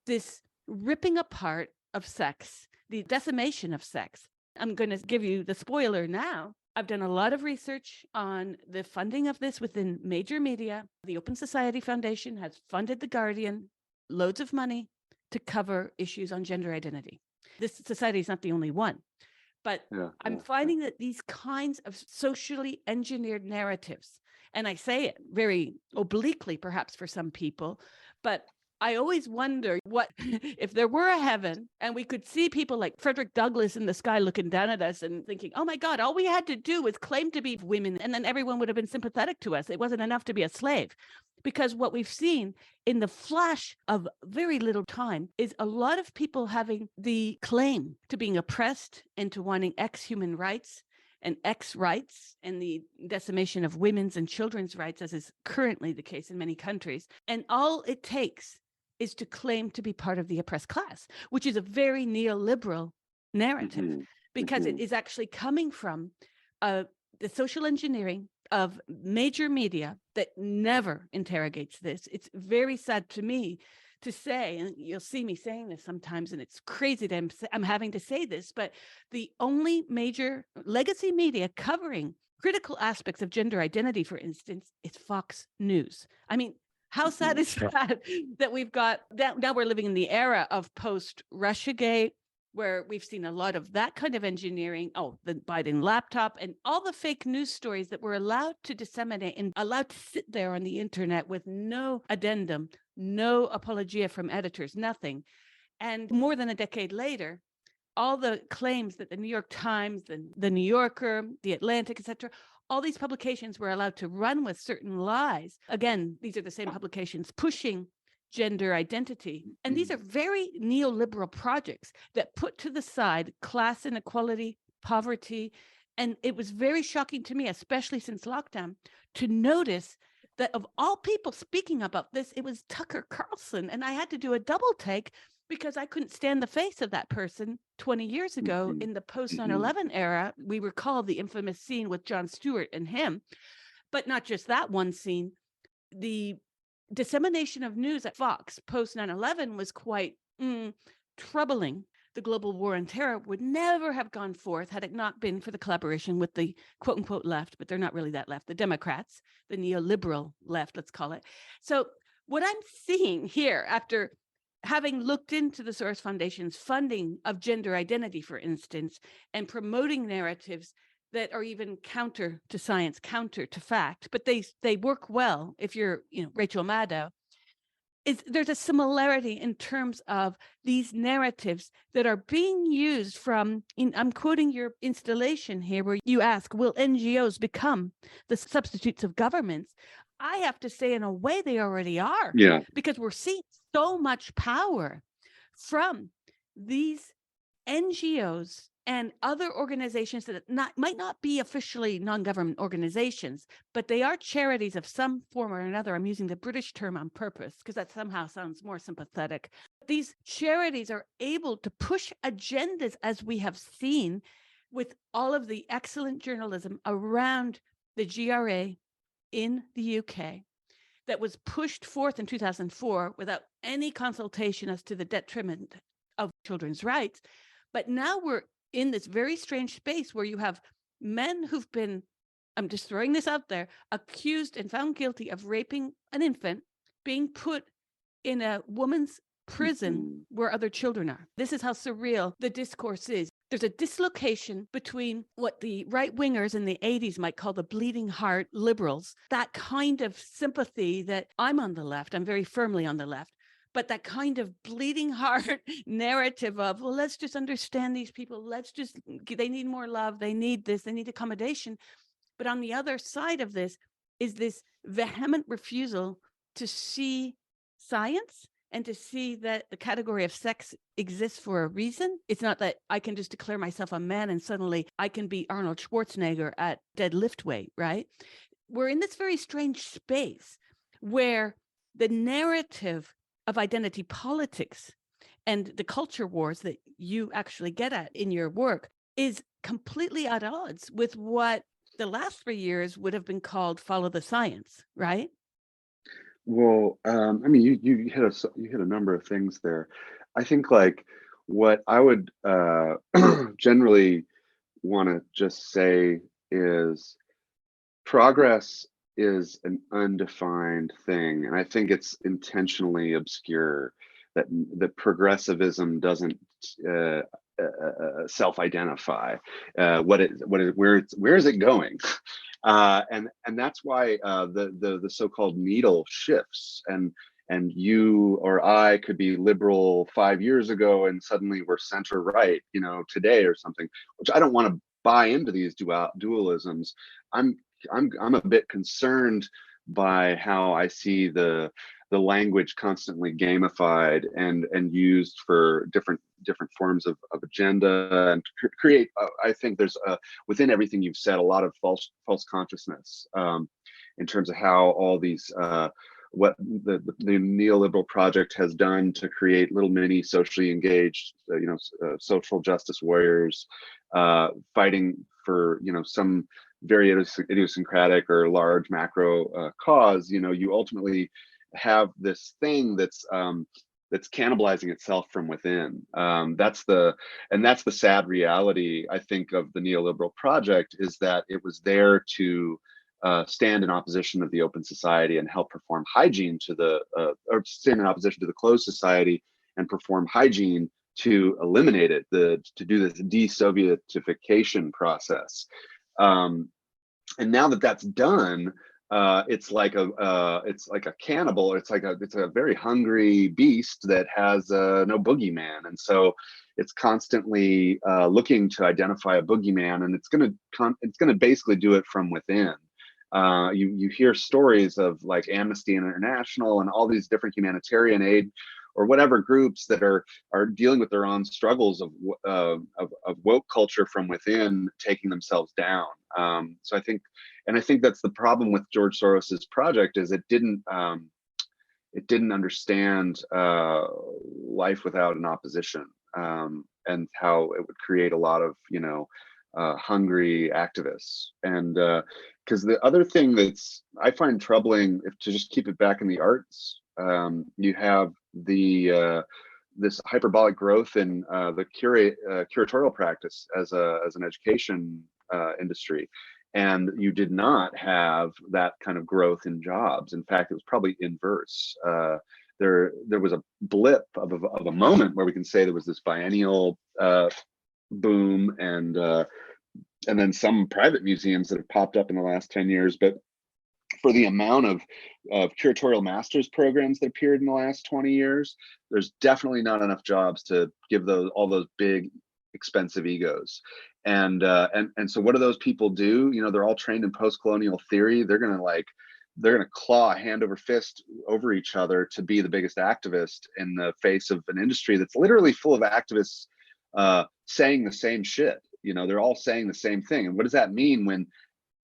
this ripping apart of sex, the decimation of sex. I'm going to give you the spoiler now. I've done a lot of research on the funding of this within major media. The Open Society Foundation has funded The Guardian, loads of money to cover issues on gender identity. This society is not the only one. But I'm finding that these kinds of socially engineered narratives, and I say it very obliquely, perhaps for some people, but I always wonder what if there were a heaven and we could see people like Frederick Douglass in the sky looking down at us and thinking, oh my God, all we had to do was claim to be women, and then everyone would have been sympathetic to us. It wasn't enough to be a slave. Because what we've seen in the flash of very little time is a lot of people having the claim to being oppressed and to wanting human rights and rights and the decimation of women's and children's rights, as is currently the case in many countries. And all it takes is to claim to be part of the oppressed class, which is a very neoliberal narrative, because it is actually coming from the social engineering of major media that never interrogates this. It's very sad to me to say, and you'll see me saying this sometimes, and it's crazy that I'm having to say this, but the only major legacy media covering critical aspects of gender identity, for instance, is Fox News. I mean, how sad is that? That we've got that now we're living in the era of post-Russiagate, where we've seen a lot of that kind of engineering. Oh, the Biden laptop and all the fake news stories that were allowed to disseminate and allowed to sit there on the internet with no addendum, no apologia from editors, nothing. And more than a decade later, all the claims that the New York Times, the New Yorker, the Atlantic, etc., all these publications were allowed to run with certain lies. Again, these are the same publications pushing gender identity. And these are very neoliberal projects that put to the side class inequality, poverty. And it was very shocking to me, especially since lockdown, to notice that of all people speaking about this, it was Tucker Carlson. And I had to do a double take because I couldn't stand the face of that person 20 years ago in the post 9/11 era. We recall the infamous scene with Jon Stewart and him, but not just that one scene. The dissemination of news at Fox post 9/11 was quite troubling. The global war on terror would never have gone forth had it not been for the collaboration with the quote unquote left, but they're not really that left, the Democrats, the neoliberal left, let's call it. So what I'm seeing here after having looked into the Soros Foundation's funding of gender identity, for instance, and promoting narratives that are even counter to science, counter to fact, but they work well if you're, Rachel Maddow, there's a similarity in terms of these narratives that are being used I'm quoting your installation here where you ask, will NGOs become the substitutes of governments? I have to say, in a way, they already are. Yeah. Because we're seeing so much power from these NGOs and other organizations that might not be officially non-government organizations, but they are charities of some form or another. I'm using the British term on purpose because that somehow sounds more sympathetic. These charities are able to push agendas, as we have seen with all of the excellent journalism around the GRA in the UK that was pushed forth in 2004 without any consultation as to the detriment of children's rights. But now we're in this very strange space where you have men who've been, I'm just throwing this out there, accused and found guilty of raping an infant, being put in a woman's prison where other children are. This is how surreal the discourse is. There's a dislocation between what the right-wingers in the 80s might call the bleeding heart liberals, that kind of sympathy that I'm on the left, I'm very firmly on the left, but that kind of bleeding heart narrative of, well, let's just understand these people. They need more love. They need this, they need accommodation. But on the other side of this is this vehement refusal to see science and to see that the category of sex exists for a reason. It's not that I can just declare myself a man and suddenly I can be Arnold Schwarzenegger at deadlift weight, right? We're in this very strange space where the narrative of identity politics and the culture wars that you actually get at in your work is completely at odds with what the last 3 years would have been called follow the science, right? Well, I mean, you hit a number of things there. I think like what I would generally want to just say is progress is an undefined thing, and I think it's intentionally obscure. That progressivism doesn't self-identify where is it going. And that's why the so-called needle shifts, and you or I could be liberal 5 years ago and suddenly we're center right, today or something, which I don't want to buy into these dualisms. I'm a bit concerned by how I see the language constantly gamified and used for different forms of agenda, and create I think there's within everything you've said a lot of false consciousness in terms of how all these what the neoliberal project has done to create little mini socially engaged social justice warriors fighting for some very idiosyncratic or large macro cause, you ultimately have this thing that's cannibalizing itself from within. That's the sad reality, I think, of the neoliberal project, is that it was there to stand in opposition of the open society and help perform hygiene to or stand in opposition to the closed society and perform hygiene to eliminate it, to do this de-Sovietification process. And now that that's done, it's like a cannibal. It's a very hungry beast that has no boogeyman, and so it's constantly looking to identify a boogeyman, and it's gonna basically do it from within. You hear stories of like Amnesty International and all these different humanitarian aid or whatever groups that are dealing with their own struggles of woke culture from within, taking themselves down. So I think that's the problem with George Soros's project, is it didn't understand life without an opposition, and how it would create a lot of hungry activists. And because the other thing that's I find troubling, if to just keep it back in the arts, you have this hyperbolic growth in the curatorial practice as an education industry, and you did not have that kind of growth in jobs. In fact, it was probably inverse. There was a blip of a moment where we can say there was this biennial boom, and then some private museums that have popped up in the last 10 years. But for the amount of curatorial master's programs that appeared in the last 20 years, there's definitely not enough jobs to give all those big, expensive egos. And so what do those people do? They're all trained in post-colonial theory. They're gonna claw hand over fist over each other to be the biggest activist in the face of an industry that's literally full of activists saying the same shit. They're all saying the same thing. And what does that mean when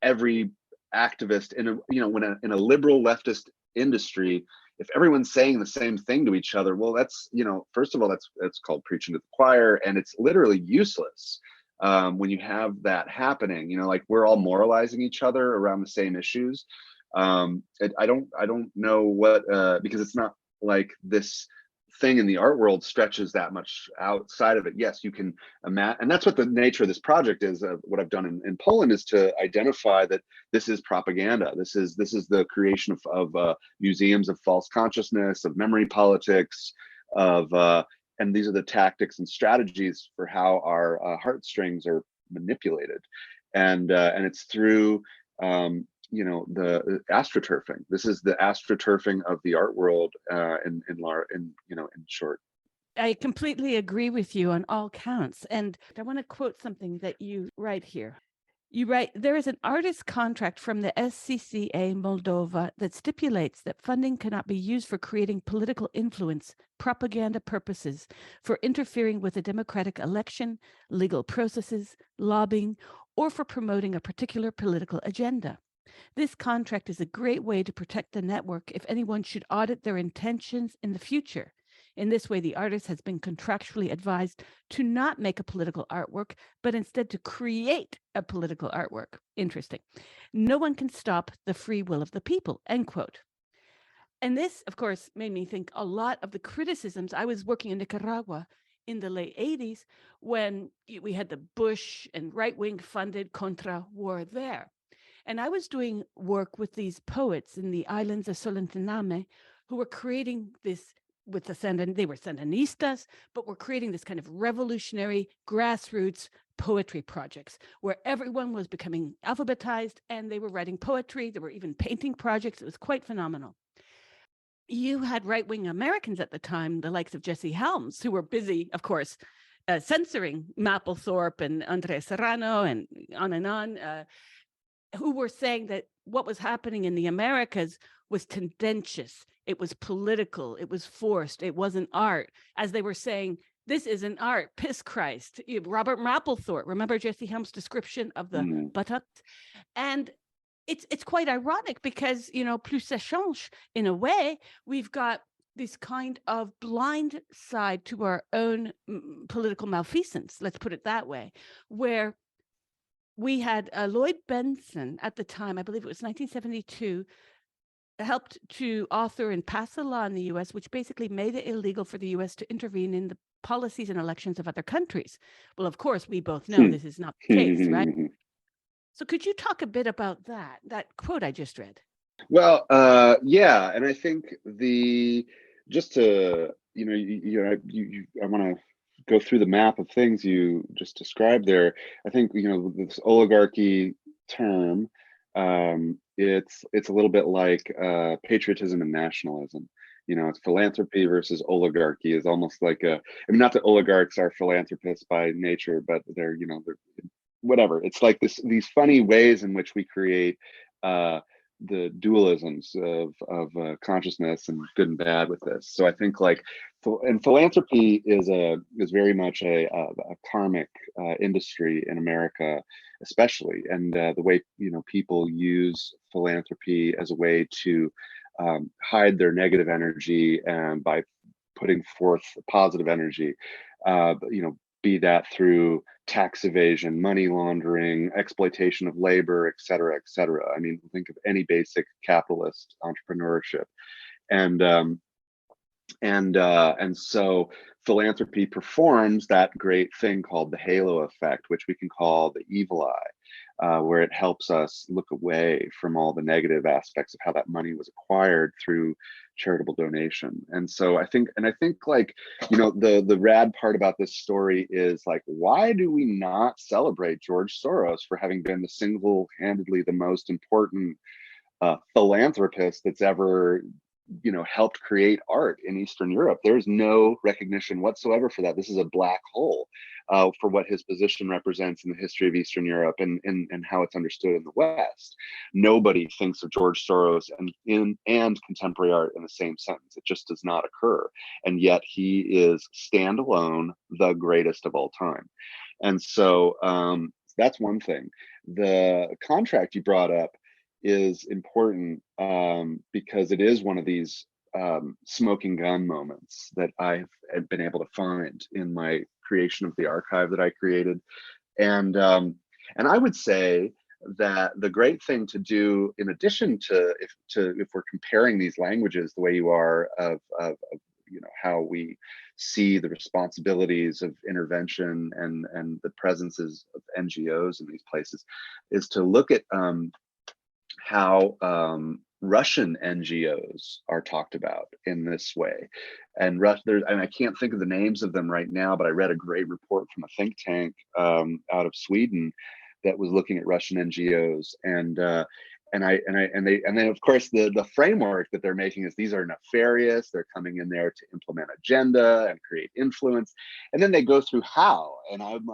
every activist in a liberal leftist industry, if everyone's saying the same thing to each other, well, that's first of all, that's called preaching to the choir, and it's literally useless when you have that happening. Like, we're all moralizing each other around the same issues. I don't know what because it's not like this thing in the art world stretches that much outside of it. Yes, you can imagine, and that's what the nature of this project is. What I've done in Poland is to identify that this is propaganda. This is the creation of museums of false consciousness, of memory politics, and these are the tactics and strategies for how our heartstrings are manipulated, and it's through the astroturfing. This is the astroturfing of the art world in short. I completely agree with you on all counts. And I want to quote something that you write here. You write, there is an artist contract from the SCCA Moldova that stipulates that funding cannot be used for creating political influence, propaganda purposes, for interfering with a democratic election, legal processes, lobbying, or for promoting a particular political agenda. This contract is a great way to protect the network if anyone should audit their intentions in the future. In this way, the artist has been contractually advised to not make a political artwork, but instead to create a political artwork. Interesting. No one can stop the free will of the people, end quote. And this, of course, made me think a lot of the criticisms. I was working in Nicaragua in the late 80s when we had the Bush and right-wing funded Contra war there. And I was doing work with these poets in the islands of Solentiname who were creating this with they were Sandinistas, but were creating this kind of revolutionary grassroots poetry projects where everyone was becoming alphabetized and they were writing poetry. There were even painting projects. It was quite phenomenal. You had right-wing Americans at the time, the likes of Jesse Helms, who were busy, of course, censoring Mapplethorpe and Andres Serrano and on, who were saying that what was happening in the Americas was tendentious, it was political, it was forced, it wasn't art. As they were saying, this isn't art, piss Christ. Robert Mapplethorpe, remember Jesse Helm's description of the buttocks? And it's quite ironic because, plus ça change, in a way, we've got this kind of blind side to our own political malfeasance, let's put it that way, where we had Lloyd Benson at the time, I believe it was 1972, helped to author and pass a law in the US, which basically made it illegal for the US to intervene in the policies and elections of other countries. Well, of course, we both know this is not the case, right? So could you talk a bit about that quote I just read? Well, yeah, and I think the just to I want to go through the map of things you just described there. I think this oligarchy term, it's a little bit like patriotism and nationalism. It's philanthropy versus oligarchy is almost like I mean, not that oligarchs are philanthropists by nature, but they're whatever. It's like these funny ways in which we create uh, the dualisms of consciousness and good and bad with this. So I think and philanthropy is very much a karmic industry in America, especially, and the way people use philanthropy as a way to hide their negative energy and by putting forth positive energy. Be that through tax evasion, money laundering, exploitation of labor, et cetera, et cetera. I mean, think of any basic capitalist entrepreneurship. And so philanthropy performs that great thing called the halo effect, which we can call the evil eye, where it helps us look away from all the negative aspects of how that money was acquired through charitable donation. And so I think the rad part about this story is like, why do we not celebrate George Soros for having been the single-handedly the most important philanthropist that's ever helped create art in Eastern Europe? There's no recognition whatsoever for that. This is a black hole for what his position represents in the history of Eastern Europe and how it's understood in the West. Nobody thinks of George Soros and contemporary art in the same sentence. It just does not occur. And yet he is standalone the greatest of all time. And so that's one thing. The contract you brought up is important because it is one of these smoking gun moments that I've been able to find in my creation of the archive that I created. And I would say that the great thing to do, in addition to if we're comparing these languages the way you are of how we see the responsibilities of intervention and the presences of NGOs in these places, is to look at how Russian NGOs are talked about in this way. And I can't think of the names of them right now, but I read a great report from a think tank out of Sweden that was looking at Russian NGOs, and then of course the framework that they're making is these are nefarious. They're coming in there to implement agenda and create influence, and then they go through how. And I'm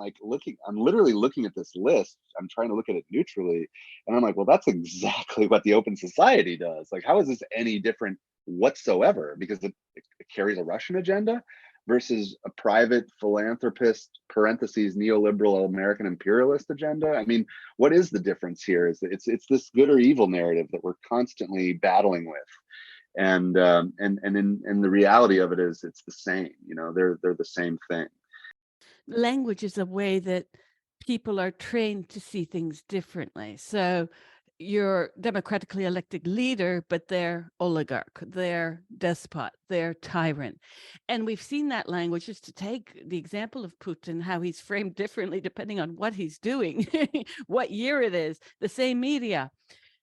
literally looking at this list. I'm trying to look at it neutrally, and I'm like, well, that's exactly what the Open Society does. Like, how is this any different whatsoever? Because it carries a Russian agenda versus a private philanthropist parentheses neoliberal American imperialist agenda. I mean, what is the difference here? Is that it's this good or evil narrative that we're constantly battling with, and the reality of it is it's the same. They're the same thing. Language is a way that people are trained to see things differently. So you're democratically elected leader, but they're oligarch, they're despot, they're tyrant. And we've seen that language, just to take the example of Putin, how he's framed differently depending on what he's doing, what year it is, the same media.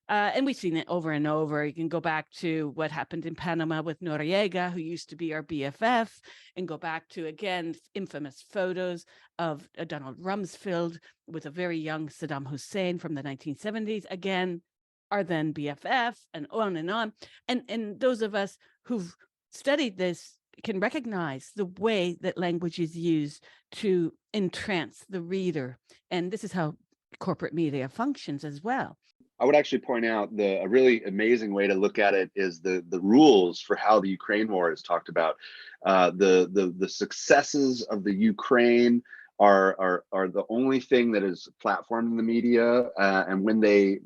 And we've seen it over and over. You can go back to what happened in Panama with Noriega, who used to be our BFF, and go back to, again, infamous photos of Donald Rumsfeld with a very young Saddam Hussein from the 1970s, again, our then BFF, and on and on. And those of us who've studied this can recognize the way that language is used to entrance the reader. And this is how corporate media functions as well. I would actually point out a really amazing way to look at it is the rules for how the Ukraine war is talked about. The successes of the Ukraine are the only thing that is platformed in the media, and when they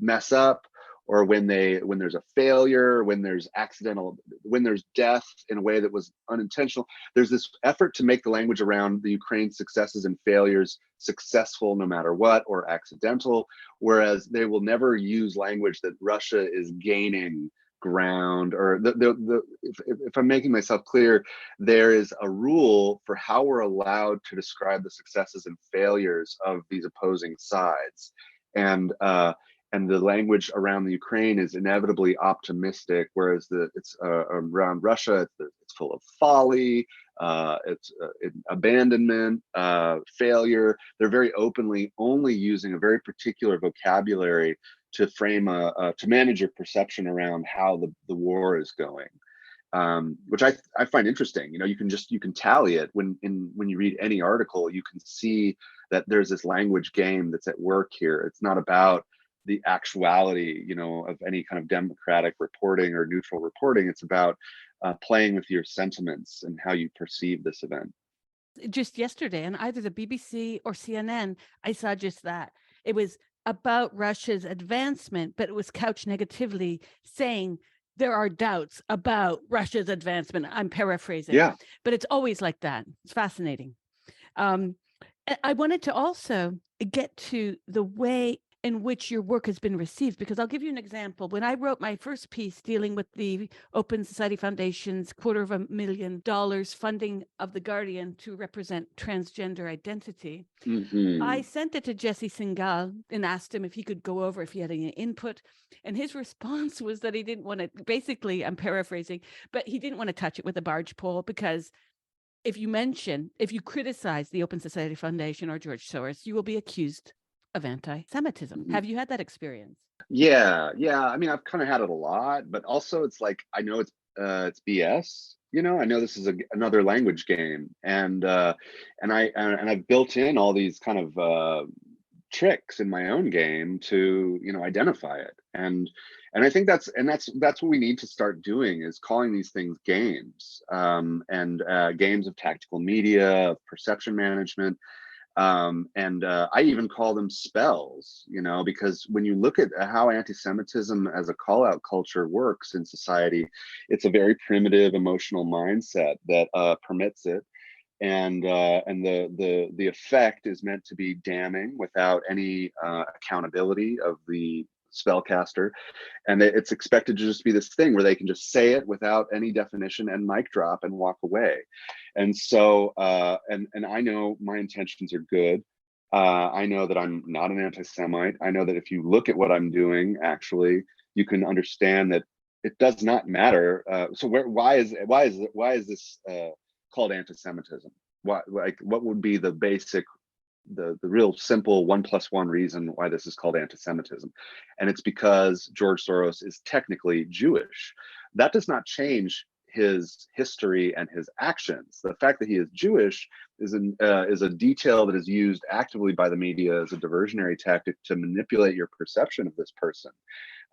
mess up or when there's a failure, when there's accidental, when there's death in a way that was unintentional. There's this effort to make the language around the Ukraine's successes and failures successful no matter what, or accidental, whereas they will never use language that Russia is gaining ground, or if I'm making myself clear, there is a rule for how we're allowed to describe the successes and failures of these opposing sides. And the language around the Ukraine is inevitably optimistic, whereas it's around Russia, it's full of folly, it's abandonment, failure. They're very openly only using a very particular vocabulary to frame to manage your perception around how the war is going, which I find interesting. You can tally it when you read any article. You can see that there's this language game that's at work here. It's not about the actuality, of any kind of democratic reporting or neutral reporting. It's about playing with your sentiments and how you perceive this event. Just yesterday on either the BBC or CNN, I saw just that. It was about Russia's advancement, but it was couched negatively, saying there are doubts about Russia's advancement. I'm paraphrasing. Yeah. But it's always like that. It's fascinating. I wanted to also get to the way in which your work has been received, because I'll give you an example. When I wrote my first piece dealing with the Open Society Foundation's $250,000 funding of The Guardian to represent transgender identity, I sent it to Jesse Singal and asked him if he could go over if he had any input. And his response was that he didn't want to, basically, I'm paraphrasing, but he didn't want to touch it with a barge pole, because if you criticize the Open Society Foundation or George Soros, you will be accused of anti-Semitism. Have you had that experience? Yeah. I mean, I've kind of had it a lot, but also it's like, I know it's BS. I know this is another language game, and I've built in all these kind of tricks in my own game to identify it, and I think that's what we need to start doing, is calling these things games, and games of tactical media, of perception management. I even call them spells, because when you look at how anti-Semitism as a call-out culture works in society, it's a very primitive emotional mindset that permits it, and the effect is meant to be damning without any accountability of the spellcaster, and it's expected to just be this thing where they can just say it without any definition and mic drop and walk away. And so and I know my intentions are good. I know that I'm not an anti-Semite. I know that if you look at what I'm doing, actually, you can understand that it does not matter. So why is this called anti-Semitism? What would be the basic, the real simple 1+1 reason why this is called anti-Semitism? And it's because George Soros is technically Jewish. That does not change his history and his actions. The fact that he is Jewish is a detail that is used actively by the media as a diversionary tactic to manipulate your perception of this person.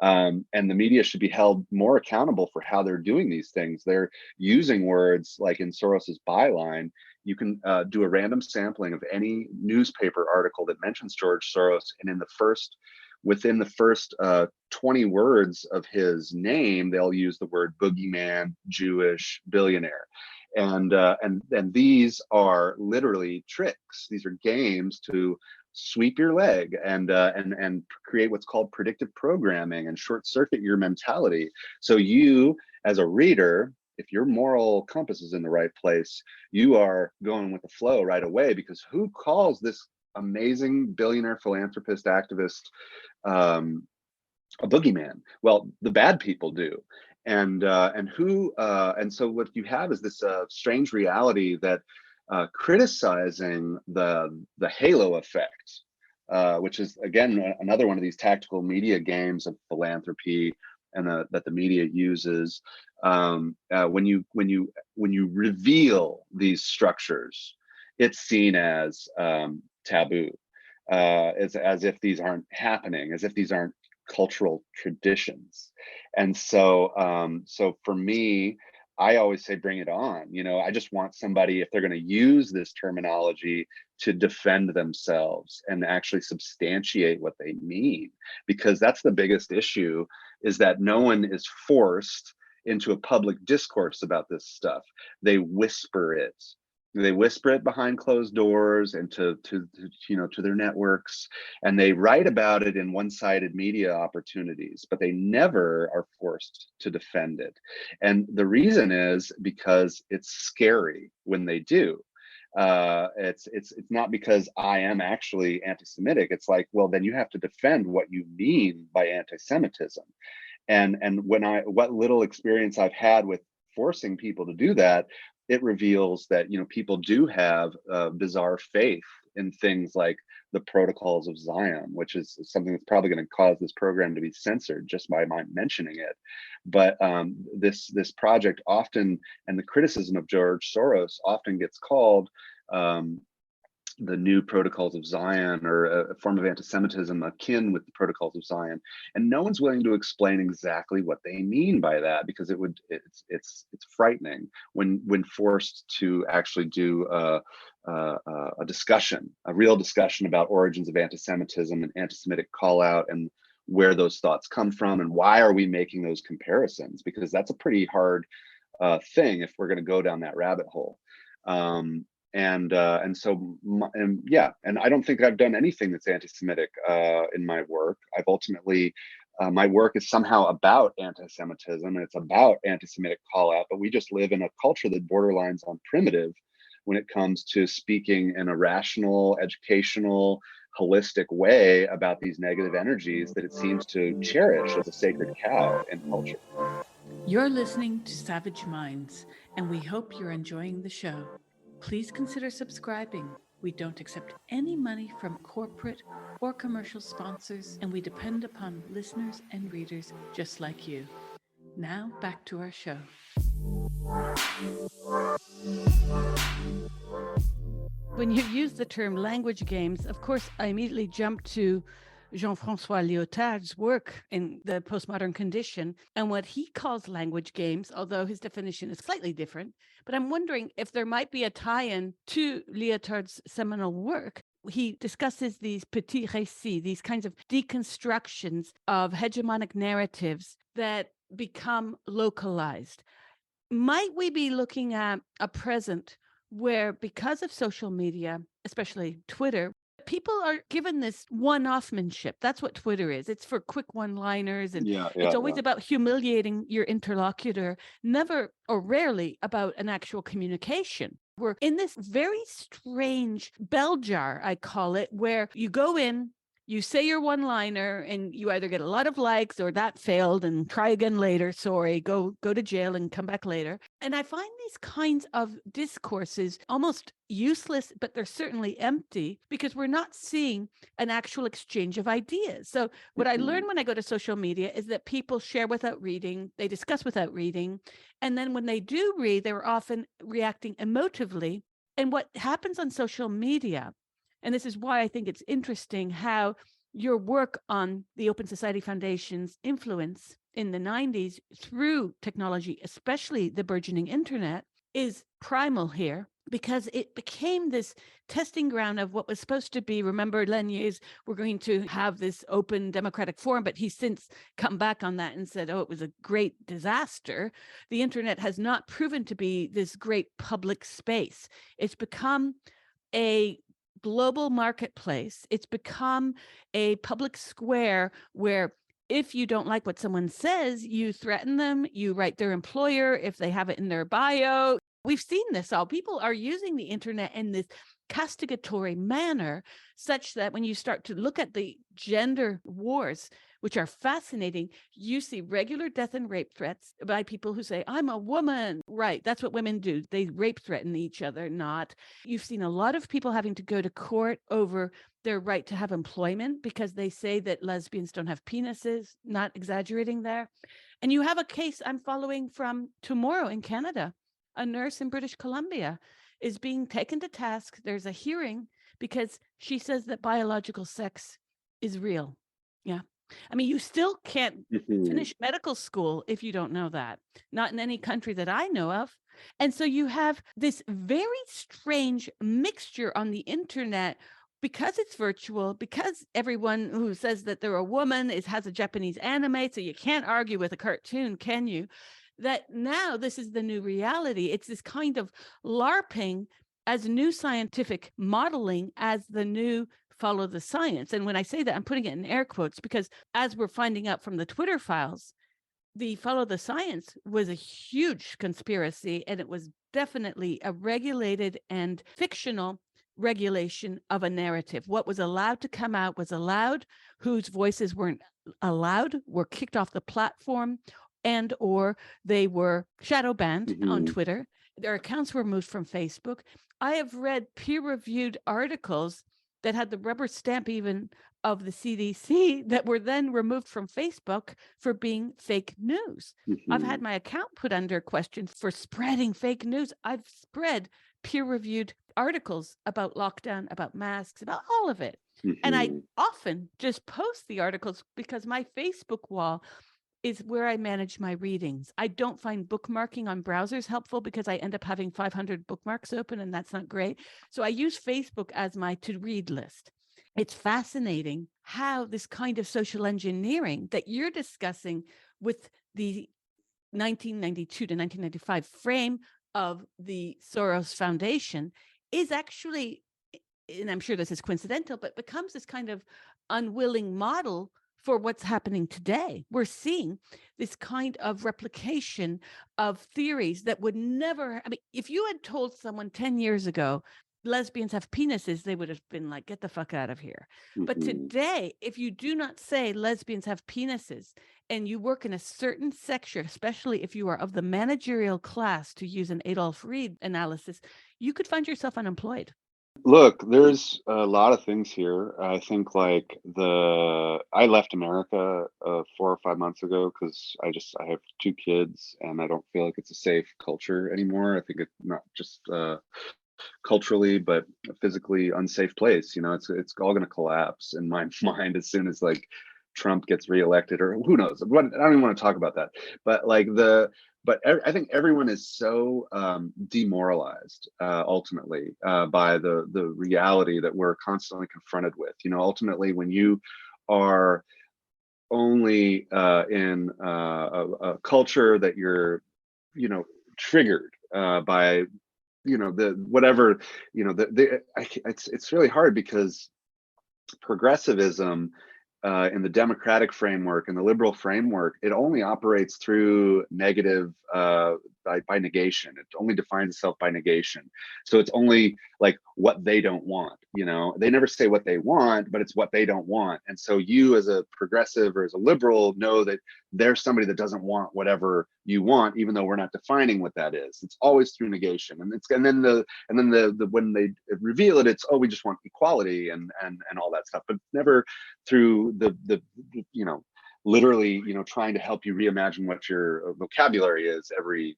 And the media should be held more accountable for how they're doing these things. They're using words like in Soros's byline. You can do a random sampling of any newspaper article that mentions George Soros, and within the first 20 words of his name, they'll use the word boogeyman, Jewish, billionaire. And these are literally tricks. These are games to sweep your leg and create what's called predictive programming and short circuit your mentality. So you, as a reader, if your moral compass is in the right place, you are going with the flow right away, because who calls this amazing billionaire philanthropist activist a boogeyman? Well, the bad people do. And so what you have is this strange reality that criticizing the halo effect, which is again another one of these tactical media games of philanthropy, and that the media uses. When you reveal these structures, it's seen as taboo, as if these aren't happening, as if these aren't cultural traditions. And so for me, I always say, bring it on. I just want somebody, if they're going to use this terminology, to defend themselves and actually substantiate what they mean, because that's the biggest issue, is that no one is forced into a public discourse about this stuff. They whisper it. They whisper it behind closed doors and to their networks, and they write about it in one-sided media opportunities, but they never are forced to defend it. And the reason is because it's scary when they do. It's not because I am actually anti-Semitic. It's like, well, then you have to defend what you mean by anti-Semitism. And what little experience I've had with forcing people to do that, it reveals that people do have bizarre faith in things like the protocols of Zion, which is something that's probably going to cause this program to be censored just by my mentioning it. But this project often, and the criticism of George Soros often, gets called the new protocols of Zion, or a form of anti-Semitism akin with the protocols of Zion, and no one's willing to explain exactly what they mean by that, because it's frightening when forced to actually do a discussion, a real discussion about origins of anti-Semitism and anti-Semitic call out, and where those thoughts come from, and why are we making those comparisons, because that's a pretty hard thing if we're going to go down that rabbit hole. And so, and I don't think I've done anything that's anti-Semitic in my work. I've ultimately, my work is somehow about anti-Semitism, and it's about anti-Semitic call out, but we just live in a culture that borderlines on primitive when it comes to speaking in a rational, educational, holistic way about these negative energies that it seems to cherish as a sacred cow in culture. You're listening to Savage Minds, and we hope you're enjoying the show. Please consider subscribing. We don't accept any money from corporate or commercial sponsors, and we depend upon listeners and readers just like you. Now, back to our show. When you use the term language games, of course, I immediately jump to Jean-François Lyotard's work in the postmodern condition and what he calls language games, although his definition is slightly different. But I'm wondering if there might be a tie-in to Lyotard's seminal work. He discusses these petits récits, these kinds of deconstructions of hegemonic narratives that become localized. Might we be looking at a present where, because of social media, especially Twitter, people are given this one-offmanship? That's what Twitter is. It's for quick one-liners, and it's always about humiliating your interlocutor, never or rarely about an actual communication. We're in this very strange bell jar, I call it, where you go in, you say your one-liner, and you either get a lot of likes or that failed and try again later. Sorry, go to jail and come back later. And I find these kinds of discourses almost useless, but they're certainly empty, because we're not seeing an actual exchange of ideas. So what I learn when I go to social media is that people share without reading, they discuss without reading. And then when they do read, they're often reacting emotively. And what happens on social media, and this is why I think it's interesting how your work on the Open Society Foundation's influence in the 90s through technology, especially the burgeoning internet, is primal here, because it became this testing ground of what was supposed to be. Remember, Lenier's, we're going to have this open democratic forum, but he's since come back on that and said, oh, it was a great disaster. The internet has not proven to be this great public space. It's become a global marketplace. It's become a public square where if you don't like what someone says, you threaten them, you write their employer if they have it in their bio. We've seen this all. People are using the internet in this castigatory manner, such that when you start to look at the gender wars, which are fascinating, you see regular death and rape threats by people who say, I'm a woman. Right. That's what women do. They rape threaten each other, not. You've seen a lot of people having to go to court over their right to have employment because they say that lesbians don't have penises, not exaggerating there. And you have a case I'm following from tomorrow in Canada. A nurse in British Columbia is being taken to task. There's a hearing because she says that biological sex is real. Yeah. I mean, you still can't Mhm. finish medical school if you don't know that, not in any country that I know of. And so you have this very strange mixture on the internet because it's virtual, because everyone who says that they're a woman has a Japanese anime, so you can't argue with a cartoon, can you? That now this is the new reality. It's this kind of LARPing as new scientific modeling as the new follow the science. And when I say that, I'm putting it in air quotes because as we're finding out from the Twitter files, the follow the science was a huge conspiracy, and it was definitely a regulated and fictional regulation of a narrative. What was allowed to come out was allowed, whose voices weren't allowed were kicked off the platform, and or they were shadow banned on Mhm. Twitter. Their accounts were moved from Facebook. I have read peer-reviewed articles that had the rubber stamp even of the CDC that were then removed from Facebook for being fake news. I've had Mhm. my account put under question for spreading fake news. I've spread peer-reviewed articles about lockdown, about masks, about all of it. And I Mhm. often just post the articles because my Facebook wall is where I manage my readings. I don't find bookmarking on browsers helpful because I end up having 500 bookmarks open, and that's not great. So I use Facebook as my to read list. It's fascinating how this kind of social engineering that you're discussing with the 1992 to 1995 frame of the Soros Foundation is actually, and I'm sure this is coincidental, but becomes this kind of unwilling model for what's happening today. We're seeing this kind of replication of theories that would never, I mean, if you had told someone 10 years ago lesbians have penises, they would have been like, get the fuck out of here. But Mhm. today, if you do not say lesbians have penises and you work in a certain sector, especially if you are of the managerial class, to use an Adolf Reed analysis, you could find yourself unemployed. Look, there's a lot of things here. I think like I left America 4 or 5 months ago because I have 2 kids and I don't feel like it's a safe culture anymore. I think it's not just culturally, but a physically unsafe place. You know, it's all going to collapse in my mind as soon as like Trump gets reelected, or who knows. I don't even want to talk about that. But like I think everyone is so demoralized ultimately by the reality that we're constantly confronted with. You know, ultimately when you are only in a culture that you're, you know, triggered by, you know, the whatever, you know, it's really hard because progressivism in the democratic framework and the liberal framework, it only operates through negative by negation. It only defines itself by negation. So it's only like what they don't want. You know, they never say what they want, but it's what they don't want. And so you, as a progressive or as a liberal, know that there's somebody that doesn't want whatever you want, even though we're not defining what that is. It's always through negation, and then the when they reveal it, it's, oh, we just want equality and all that stuff, but never through the you know, literally, you know, trying to help you reimagine what your vocabulary is every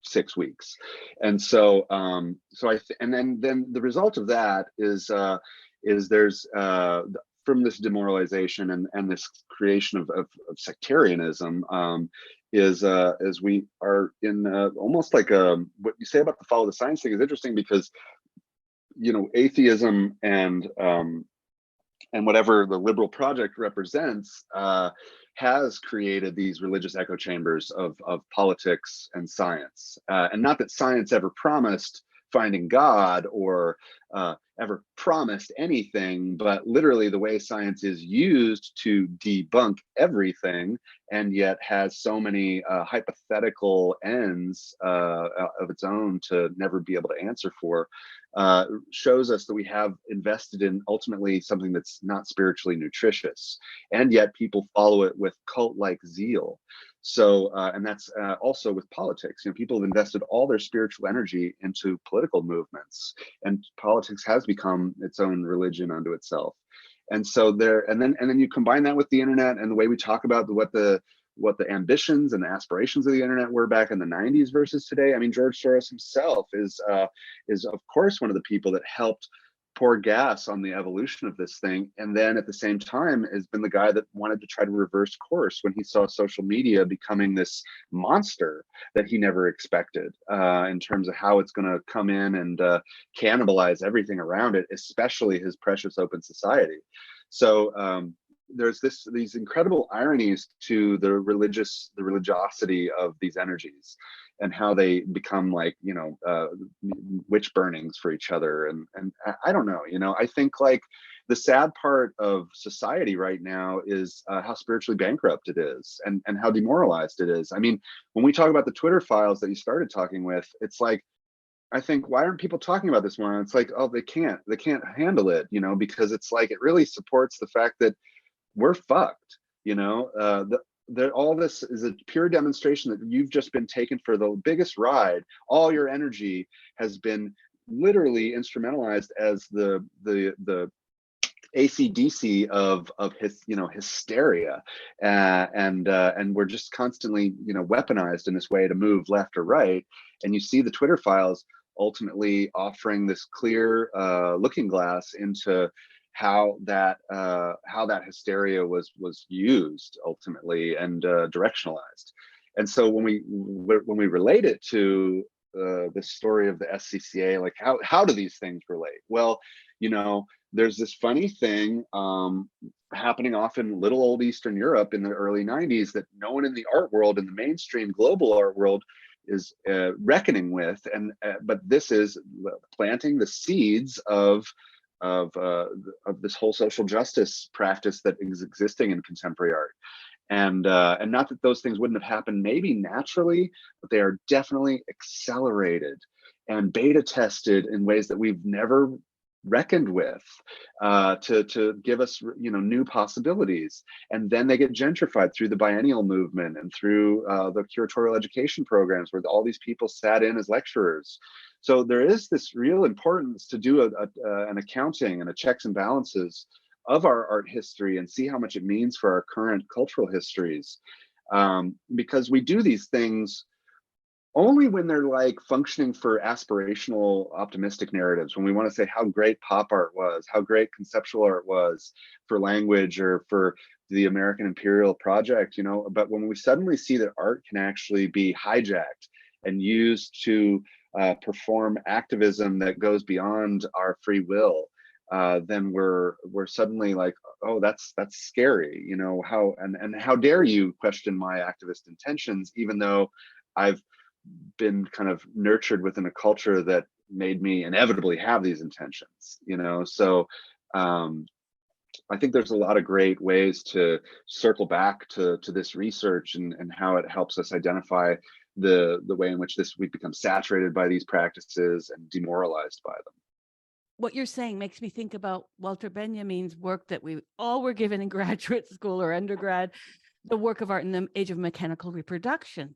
6 weeks. And so and then the result of that is there's from this demoralization and this creation of sectarianism, is we are in almost like what you say about the follow the science thing is interesting because, you know, atheism and whatever the liberal project represents has created these religious echo chambers of politics and science. And not that science ever promised finding God or ever promised anything, but literally the way science is used to debunk everything and yet has so many hypothetical ends of its own to never be able to answer for, shows us that we have invested in ultimately something that's not spiritually nutritious, and yet people follow it with cult-like zeal. So, and that's also with politics. You know, people have invested all their spiritual energy into political movements, and politics has become its own religion unto itself. And so and then you combine that with the internet and the way we talk about what the ambitions and the aspirations of the internet were back in the 90s versus today. I mean, George Soros himself is of course one of the people that helped pour gas on the evolution of this thing. And then at the same time has been the guy that wanted to try to reverse course when he saw social media becoming this monster that he never expected, in terms of how it's going to come in and cannibalize everything around it, especially his precious open society. So there's these incredible ironies to the religiosity of these energies, and how they become like, witch burnings for each other. And I don't know, I think like the sad part of society right now is how spiritually bankrupt it is, and how demoralized it is. I mean, when we talk about the Twitter files that you started talking with, it's like, I think, why aren't people talking about this more? And it's like, oh, they can't handle it, because it's like, it really supports the fact that we're fucked. All this is a pure demonstration that you've just been taken for the biggest ride. All your energy has been literally instrumentalized as the ACDC of his, hysteria, and we're just constantly, weaponized in this way to move left or right. And you see the Twitter files ultimately offering this clear looking glass into how that hysteria was used ultimately, and directionalized. And so when we relate it to the story of the SCCA, like how do these things relate? Well, there's this funny thing happening off in little old Eastern Europe in the early 90s that no one in the art world, in the mainstream global art world, is reckoning with. And but this is planting the seeds of this whole social justice practice that is existing in contemporary art. And not that those things wouldn't have happened maybe naturally, but they are definitely accelerated and beta tested in ways that we've never reckoned with, to give us, new possibilities. And then they get gentrified through the biennial movement and through the curatorial education programs where all these people sat in as lecturers. So there is this real importance to do an accounting and a checks and balances of our art history and see how much it means for our current cultural histories, because we do these things only when they're like functioning for aspirational, optimistic narratives, when we want to say how great pop art was, how great conceptual art was for language or for the American Imperial Project, but when we suddenly see that art can actually be hijacked and used to perform activism that goes beyond our free will, then we're suddenly like, oh, that's scary, how dare you question my activist intentions, even though I've been kind of nurtured within a culture that made me inevitably have these intentions. So I think there's a lot of great ways to circle back to this research, and how it helps us identify the way in which we become saturated by these practices and demoralized by them. What you're saying makes me think about Walter Benjamin's work that we all were given in graduate school or undergrad, the work of art in the age of mechanical reproduction,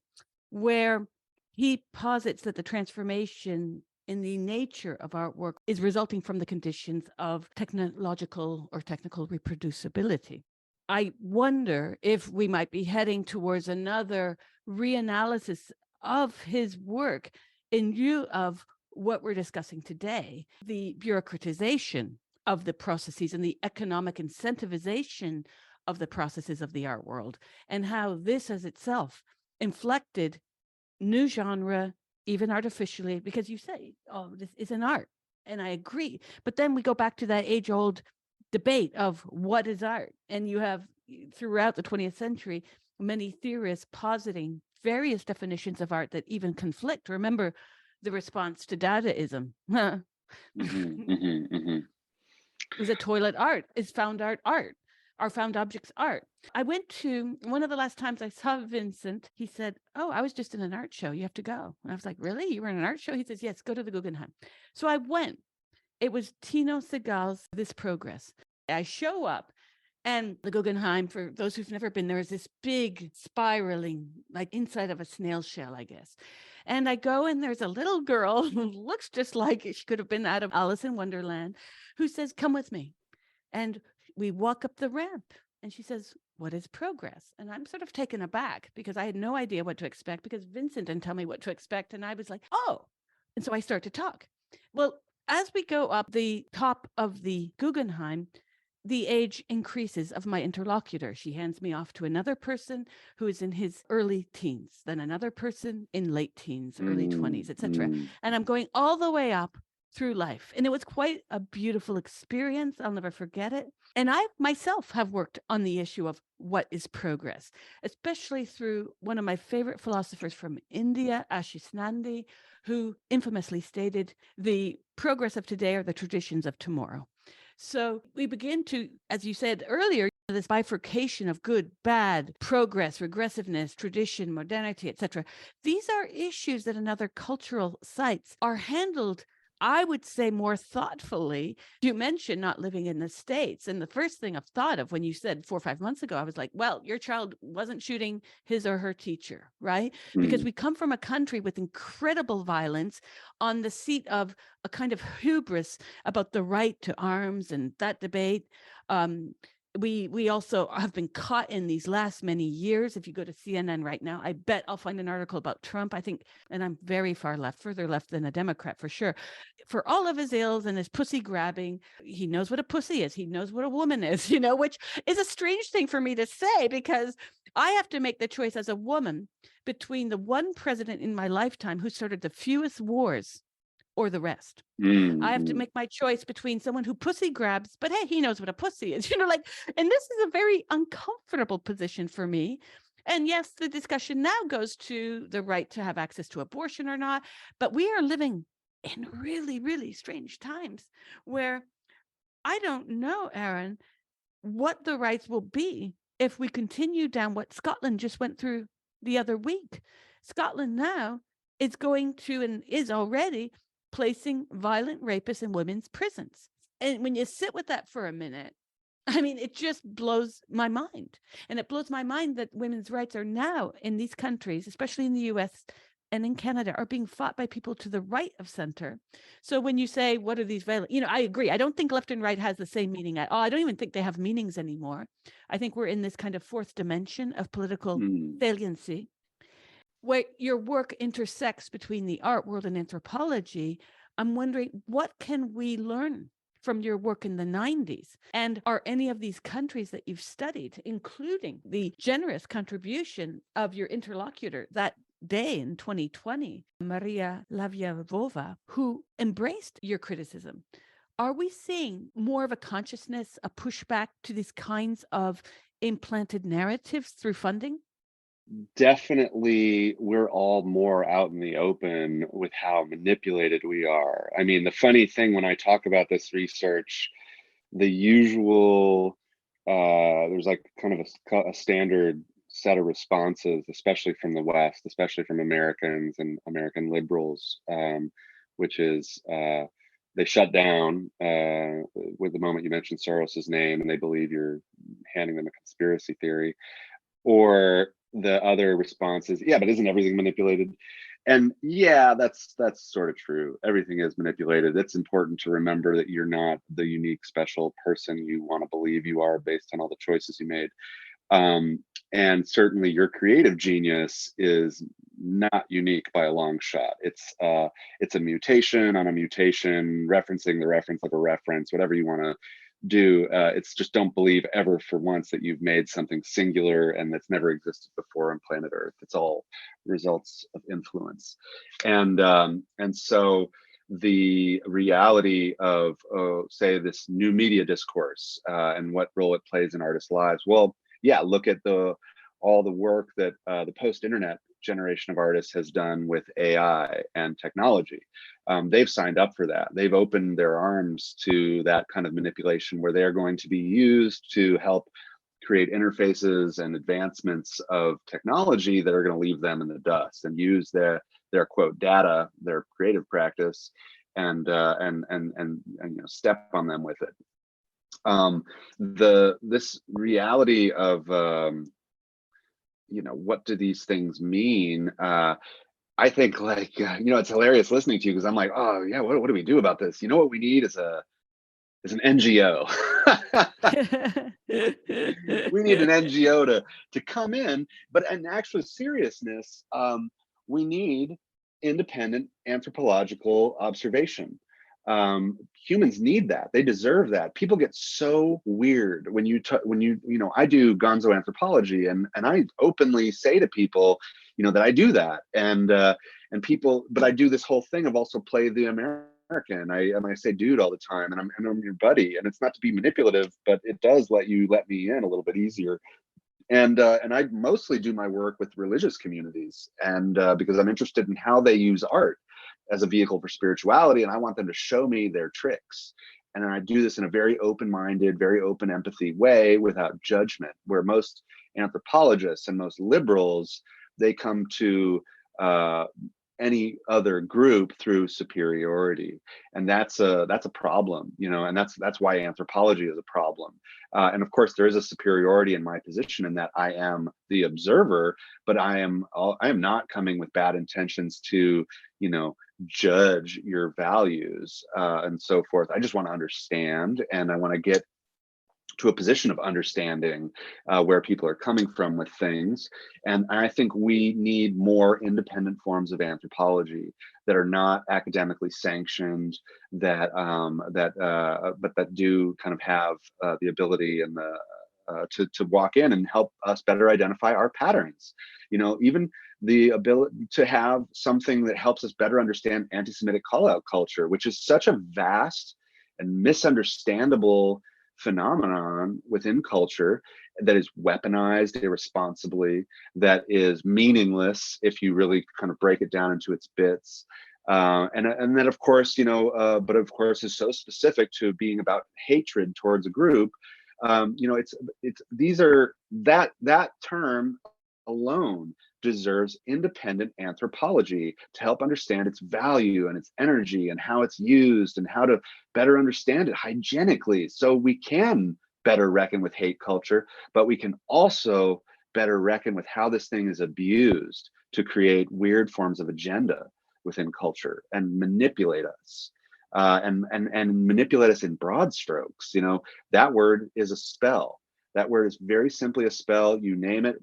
where he posits that the transformation in the nature of artwork is resulting from the conditions of technological or technical reproducibility. I wonder if we might be heading towards another reanalysis of his work in view of what we're discussing today, the bureaucratization of the processes and the economic incentivization of the processes of the art world, and how this has itself inflected new genre, even artificially, because you say, oh, this is an art. And I agree. But then we go back to that age-old debate of what is art. And you have, throughout the 20th century, many theorists positing various definitions of art that even conflict. Remember the response to Dadaism. Is a toilet art? Is found art art? Are found objects art? I went to one of the last times I saw Vincent. He said, oh, I was just in an art show. You have to go. And I was like, really? You were in an art show? He says, yes, go to the Guggenheim. So I went. It was Tino Segal's This Progress. I show up, and the Guggenheim, for those who've never been there, is this big spiraling, like inside of a snail shell, I guess. And I go, and there's a little girl who looks just like she could have been out of Alice in Wonderland, who says, come with me. And we walk up the ramp, and she says, what is progress? And I'm sort of taken aback because I had no idea what to expect, because Vincent didn't tell me what to expect. And I was like, oh. And so I start to talk. Well, as we go up the top of the Guggenheim, the age increases of my interlocutor. She hands me off to another person who is in his early teens, then another person in late teens, early 20s, etc. Mm. And I'm going all the way up through life. And it was quite a beautiful experience. I'll never forget it. And I myself have worked on the issue of what is progress, especially through one of my favorite philosophers from India, Ashish Nandi, who infamously stated, the progress of today are the traditions of tomorrow. So we begin to, as you said earlier, this bifurcation of good, bad, progress, regressiveness, tradition, modernity, etc. These are issues that in other cultural sites are handled, I would say, more thoughtfully. You mentioned not living in the States. And the first thing I've thought of when you said 4 or 5 months ago, I was like, well, your child wasn't shooting his or her teacher, right? Because Mm. we come from a country with incredible violence on the seat of a kind of hubris about the right to arms and that debate. We also have been caught in these last many years. If you go to CNN right now, I bet I'll find an article about Trump. I think, and I'm very far left, further left than a Democrat for sure. For all of his ills and his pussy grabbing, he knows what a pussy is. He knows what a woman is, which is a strange thing for me to say, because I have to make the choice as a woman between the one president in my lifetime who started the fewest wars or the rest. I have to Mm. make my choice between someone who pussy grabs, but hey, he knows what a pussy is, and this is a very uncomfortable position for me. And yes, the discussion now goes to the right to have access to abortion or not, but we are living in really, really strange times where I don't know, Aaron, what the rights will be if we continue down what Scotland just went through the other week. Scotland now is going to, and is already, placing violent rapists in women's prisons. And when you sit with that for a minute, I mean, it just blows my mind. And it blows my mind that women's rights are now in these countries, especially in the US and in Canada, are being fought by people to the right of center. So when you say, what are these violent, I agree. I don't think left and right has the same meaning at all. I don't even think they have meanings anymore. I think we're in this kind of fourth dimension of political Mm. saliency, where your work intersects between the art world and anthropology. I'm wondering, what can we learn from your work in the 90s? And are any of these countries that you've studied, including the generous contribution of your interlocutor that day in 2020, Maria Lavyavova, who embraced your criticism, are we seeing more of a consciousness, a pushback to these kinds of implanted narratives through funding? Definitely, we're all more out in the open with how manipulated we are. I mean, the funny thing when I talk about this research, the usual, there's like kind of a standard set of responses, especially from the West, especially from Americans and American liberals, which is they shut down with the moment you mention Soros's name, and they believe you're handing them a conspiracy theory. Or the other response is, yeah, but isn't everything manipulated? And yeah, that's sort of true. Everything is manipulated. It's important to remember that you're not the unique special person you want to believe you are based on all the choices you made. And certainly your creative genius is not unique by a long shot. It's a mutation on a mutation, referencing the reference of a reference, whatever you want to do. It's just, don't believe ever for once that you've made something singular and that's never existed before on planet Earth. It's all results of influence. And so the reality of, say, this new media discourse and what role it plays in artists' lives. Well, yeah, look at all the work that the post-internet generation of artists has done with AI and technology. They've signed up for that. They've opened their arms to that kind of manipulation, where they're going to be used to help create interfaces and advancements of technology that are going to leave them in the dust, and use their quote data, their creative practice, and step on them with it. This reality of what do these things mean? I think, like, it's hilarious listening to you, because I'm like, oh yeah, what do we do about this? What we need is an NGO. We need an NGO to come in, but in actual seriousness, we need independent anthropological observation. Humans need that. They deserve that. People get so weird when I do gonzo anthropology, and I openly say to people, that I do that, and people, but I do this whole thing of also play the American. I say dude all the time, and I'm your buddy, and it's not to be manipulative, but it does let me in a little bit easier. And I mostly do my work with religious communities, and because I'm interested in how they use art as a vehicle for spirituality, and I want them to show me their tricks. And then I do this in a very open-minded, very open empathy way without judgment, where most anthropologists and most liberals, they come to uh, any other group through superiority, and that's a problem, and that's why anthropology is a problem. And of course, there is a superiority in my position in that I am the observer, but I am not coming with bad intentions to, judge your values and so forth. I just want to understand, and I want to get to a position of understanding where people are coming from with things. And I think we need more independent forms of anthropology that are not academically sanctioned, but that do kind of have the ability and the to walk in and help us better identify our patterns. Even the ability to have something that helps us better understand anti-Semitic call-out culture, which is such a vast and misunderstandable phenomenon within culture that is weaponized irresponsibly, that is meaningless if you really kind of break it down into its bits. And then, of course, but of course, is so specific to being about hatred towards a group. It's these are that term alone deserves independent anthropology to help understand its value and its energy and how it's used and how to better understand it hygienically, so we can better reckon with hate culture, but we can also better reckon with how this thing is abused to create weird forms of agenda within culture and manipulate us. And manipulate us in broad strokes. That word is a spell. That word is very simply a spell. You name it,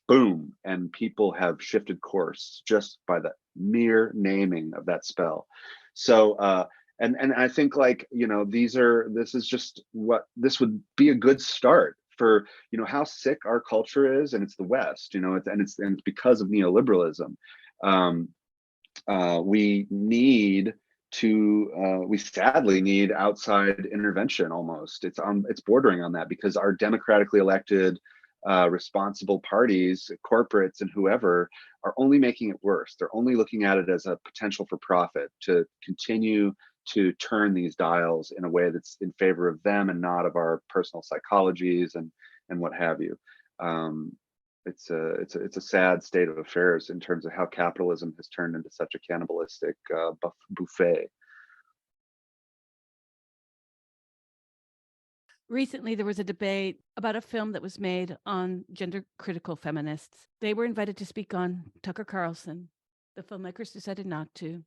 boom, and people have shifted course just by the mere naming of that spell. So and I think, like, this is just what this would be a good start for, how sick our culture is, and it's the West, it's because of neoliberalism. We need we sadly need outside intervention. Almost, it's bordering on that, because our democratically elected responsible parties, corporates, and whoever are only making it worse. They're only looking at it as a potential for profit, to continue to turn these dials in a way that's in favor of them and not of our personal psychologies and what have you. It's a sad state of affairs in terms of how capitalism has turned into such a cannibalistic buffet. Recently, there was a debate about a film that was made on gender critical feminists. They were invited to speak on Tucker Carlson. The filmmakers decided not to.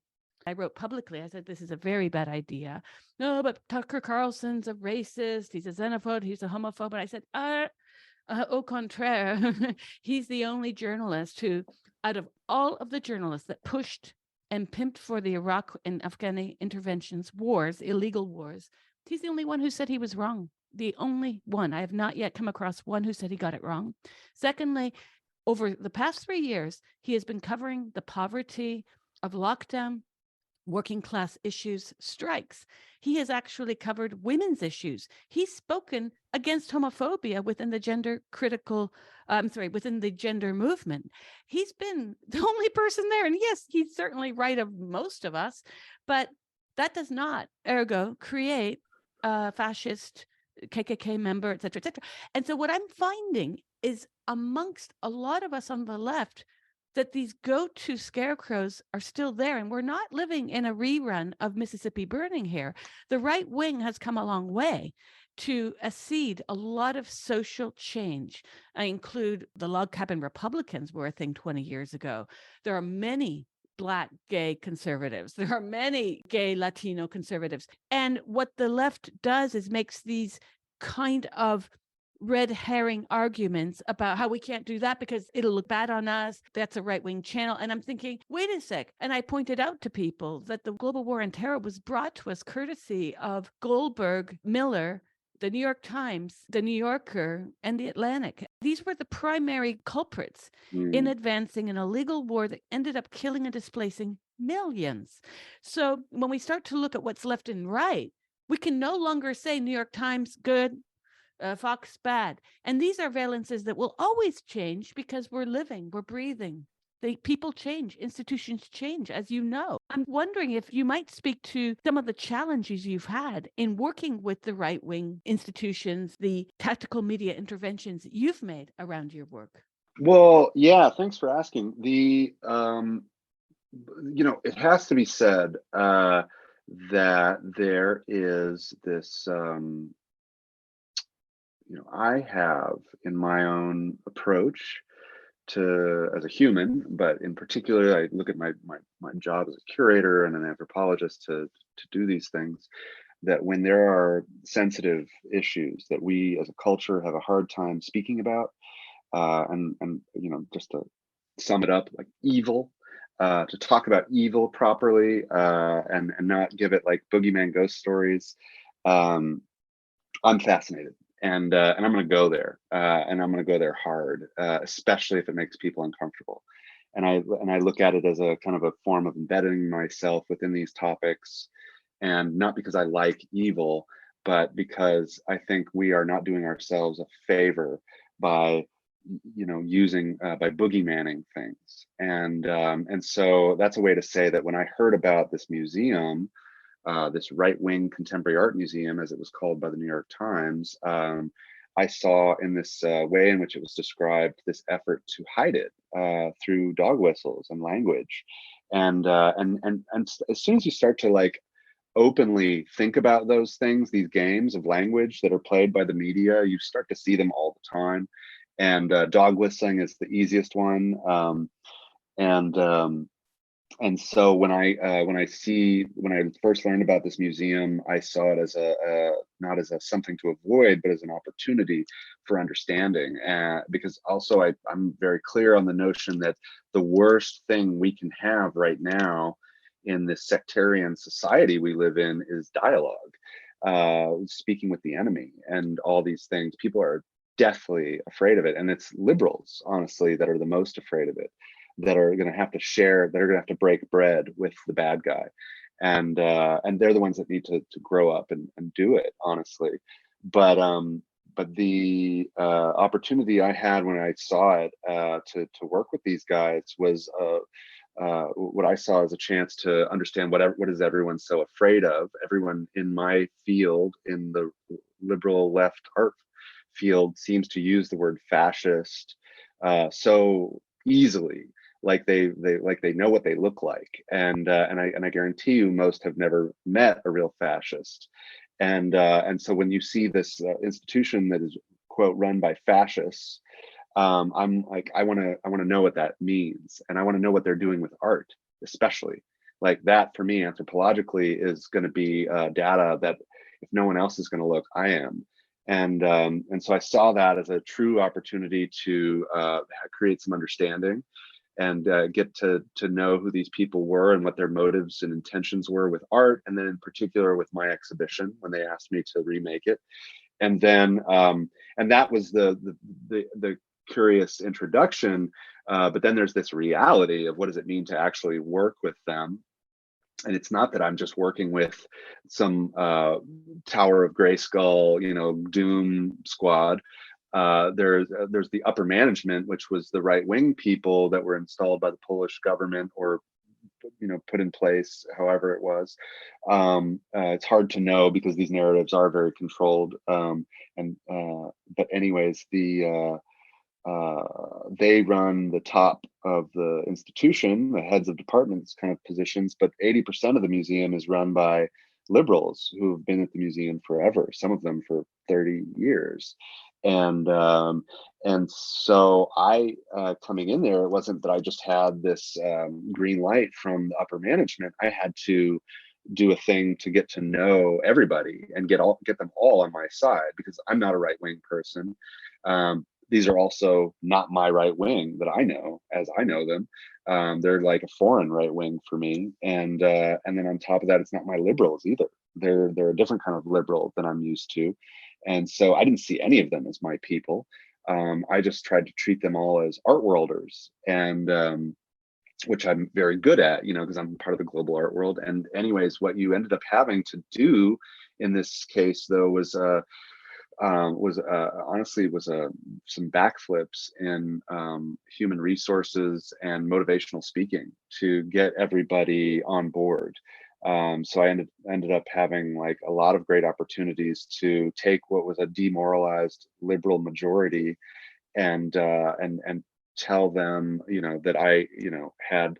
I wrote publicly, I said, this is a very bad idea. No, but Tucker Carlson's a racist, he's a xenophobe, he's a homophobe. And I said, au contraire, he's the only journalist who, out of all of the journalists that pushed and pimped for the Iraq and Afghani interventions, wars, illegal wars, he's the only one who said he was wrong. The only one. I have not yet come across one who said he got it wrong. Secondly, over the past 3 years, he has been covering the poverty of lockdown, working class issues, strikes. He has actually covered women's issues. He's spoken against homophobia within the within the gender movement. He's been the only person there. And yes, he's certainly right of most of us, but that does not, ergo, create a fascist KKK member, et cetera, et cetera. And so what I'm finding is, amongst a lot of us on the left, that these go-to scarecrows are still there, and we're not living in a rerun of Mississippi Burning here. The right wing has come a long way to accede a lot of social change. I include the log cabin Republicans were a thing 20 years ago. There are many Black gay conservatives. There are many gay Latino conservatives. And what the left does is makes these kind of red herring arguments about how we can't do that because it'll look bad on us. That's a right-wing channel. And I'm thinking, wait a sec. And I pointed out to people that the global war on terror was brought to us courtesy of Goldberg, Miller, the New York Times, the New Yorker, and the Atlantic. These were the primary culprits in advancing an illegal war that ended up killing and displacing millions. So when we start to look at what's left and right, we can no longer say New York Times good, Fox bad. And these are valences that will always change because we're living, we're breathing. People change, institutions change, as you know. I'm wondering if you might speak to some of the challenges you've had in working with the right-wing institutions, the tactical media interventions that you've made around your work. Well, yeah, thanks for asking. It has to be said that there is this, I have in my own approach to as a human, but in particular, I look at my job as a curator and an anthropologist to do these things. That when there are sensitive issues that we as a culture have a hard time speaking about, and just to sum it up, like evil, to talk about evil properly, and not give it like boogeyman ghost stories. Um, I'm fascinated, and I'm going to go there, and I'm going to go there hard, especially if it makes people uncomfortable. And I look at it as a kind of a form of embedding myself within these topics, and not because I like evil, but because I think we are not doing ourselves a favor by using by boogeymanning things. And so that's a way to say that when I heard about this museum, this right-wing contemporary art museum, as it was called by the New York Times, I saw in this way in which it was described this effort to hide it through dog whistles and language, and as soon as you start to like openly think about those things, these games of language that are played by the media, you start to see them all the time. And dog whistling is the easiest one. And so when I first learned about this museum, I saw it as a not as a something to avoid, but as an opportunity for understanding. Because also I'm very clear on the notion that the worst thing we can have right now in this sectarian society we live in is dialogue, speaking with the enemy, and all these things. People are deathly afraid of it, and it's liberals, honestly, that are the most afraid of it, that are going to have to share, that are going to have to break bread with the bad guy, and they're the ones that need to grow up and do it, honestly. But the opportunity I had when I saw it to work with these guys was what I saw as a chance to understand what is everyone so afraid of. Everyone in my field, in the liberal left art field, seems to use the word fascist so easily, like they know what they look like, and I guarantee you most have never met a real fascist, and so when you see this institution that is quote run by fascists, I'm like, I want to know what that means, and I want to know what they're doing with art, especially. Like that for me anthropologically is going to be data that if no one else is going to look, I am. And so I saw that as a true opportunity to create some understanding, and get to know who these people were and what their motives and intentions were with art, and then in particular with my exhibition when they asked me to remake it. And then and that was the curious introduction, but then there's this reality of what does it mean to actually work with them. And it's not that I'm just working with some Tower of Grayskull, doom squad. There's the upper management, which was the right wing people that were installed by the Polish government, or put in place however it was. It's hard to know because these narratives are very controlled. And but anyways, they run the top of the institution, the heads of departments kind of positions, but 80% of the museum is run by liberals who have been at the museum forever, some of them for 30 years. And so I, coming in there, it wasn't that I just had this green light from the upper management. I had to do a thing to get to know everybody and get them all on my side, because I'm not a right wing person. These are also not my right wing that I know as I know them. They're like a foreign right wing for me, and then on top of that, it's not my liberals either. They're a different kind of liberal than I'm used to, and so I didn't see any of them as my people. I just tried to treat them all as art worlders, and which I'm very good at, because I'm part of the global art world. And anyways, what you ended up having to do in this case, though, honestly some backflips in human resources and motivational speaking to get everybody on board. So I ended up having like a lot of great opportunities to take what was a demoralized liberal majority and tell them, that I, had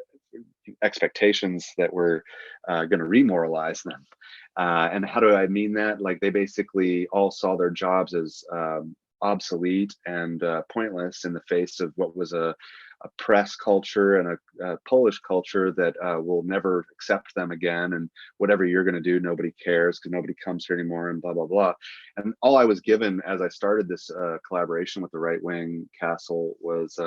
expectations that were going to remoralize them. And how do I mean that? Like, they basically all saw their jobs as obsolete and pointless in the face of what was a press culture and a Polish culture that will never accept them again. And whatever you're going to do, nobody cares because nobody comes here anymore, and blah, blah, blah. And all I was given as I started this collaboration with the right wing castle was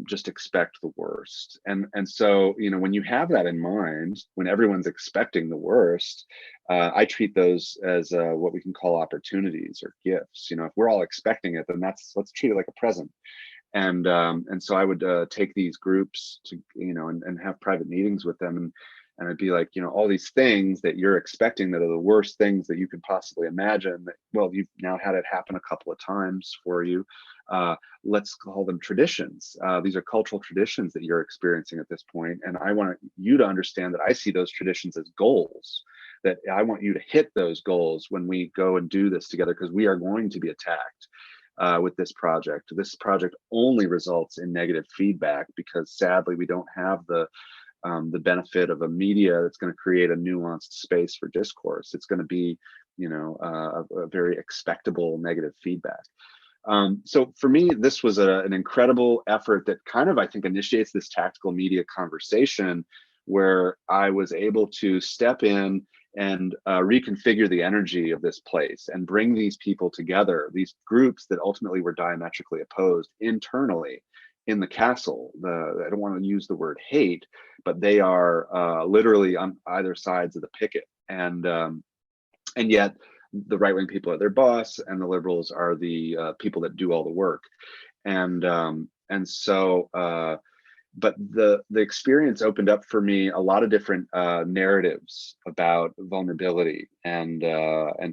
just expect the worst. And so, when you have that in mind, when everyone's expecting the worst, I treat those as what we can call opportunities or gifts. If we're all expecting it, then let's treat it like a present. And so I would take these groups to, and have private meetings with them, and I'd be like, all these things that you're expecting that are the worst things that you could possibly imagine, that, well, you've now had it happen a couple of times for you. Let's call them traditions. These are cultural traditions that you're experiencing at this point, and I want you to understand that I see those traditions as goals, that I want you to hit those goals when we go and do this together, because we are going to be attacked with this project. This project only results in negative feedback because sadly we don't have the benefit of a media that's going to create a nuanced space for discourse. It's going to be, a very expectable negative feedback. So for me, this was an incredible effort that kind of, I think, initiates this tactical media conversation, where I was able to step in and reconfigure the energy of this place and bring these people together, these groups that ultimately were diametrically opposed internally in the castle. I don't want to use the word hate, but they are literally on either sides of the picket. And yet the right-wing people are their boss, and the liberals are the people that do all the work. And so but the experience opened up for me a lot of different narratives about vulnerability and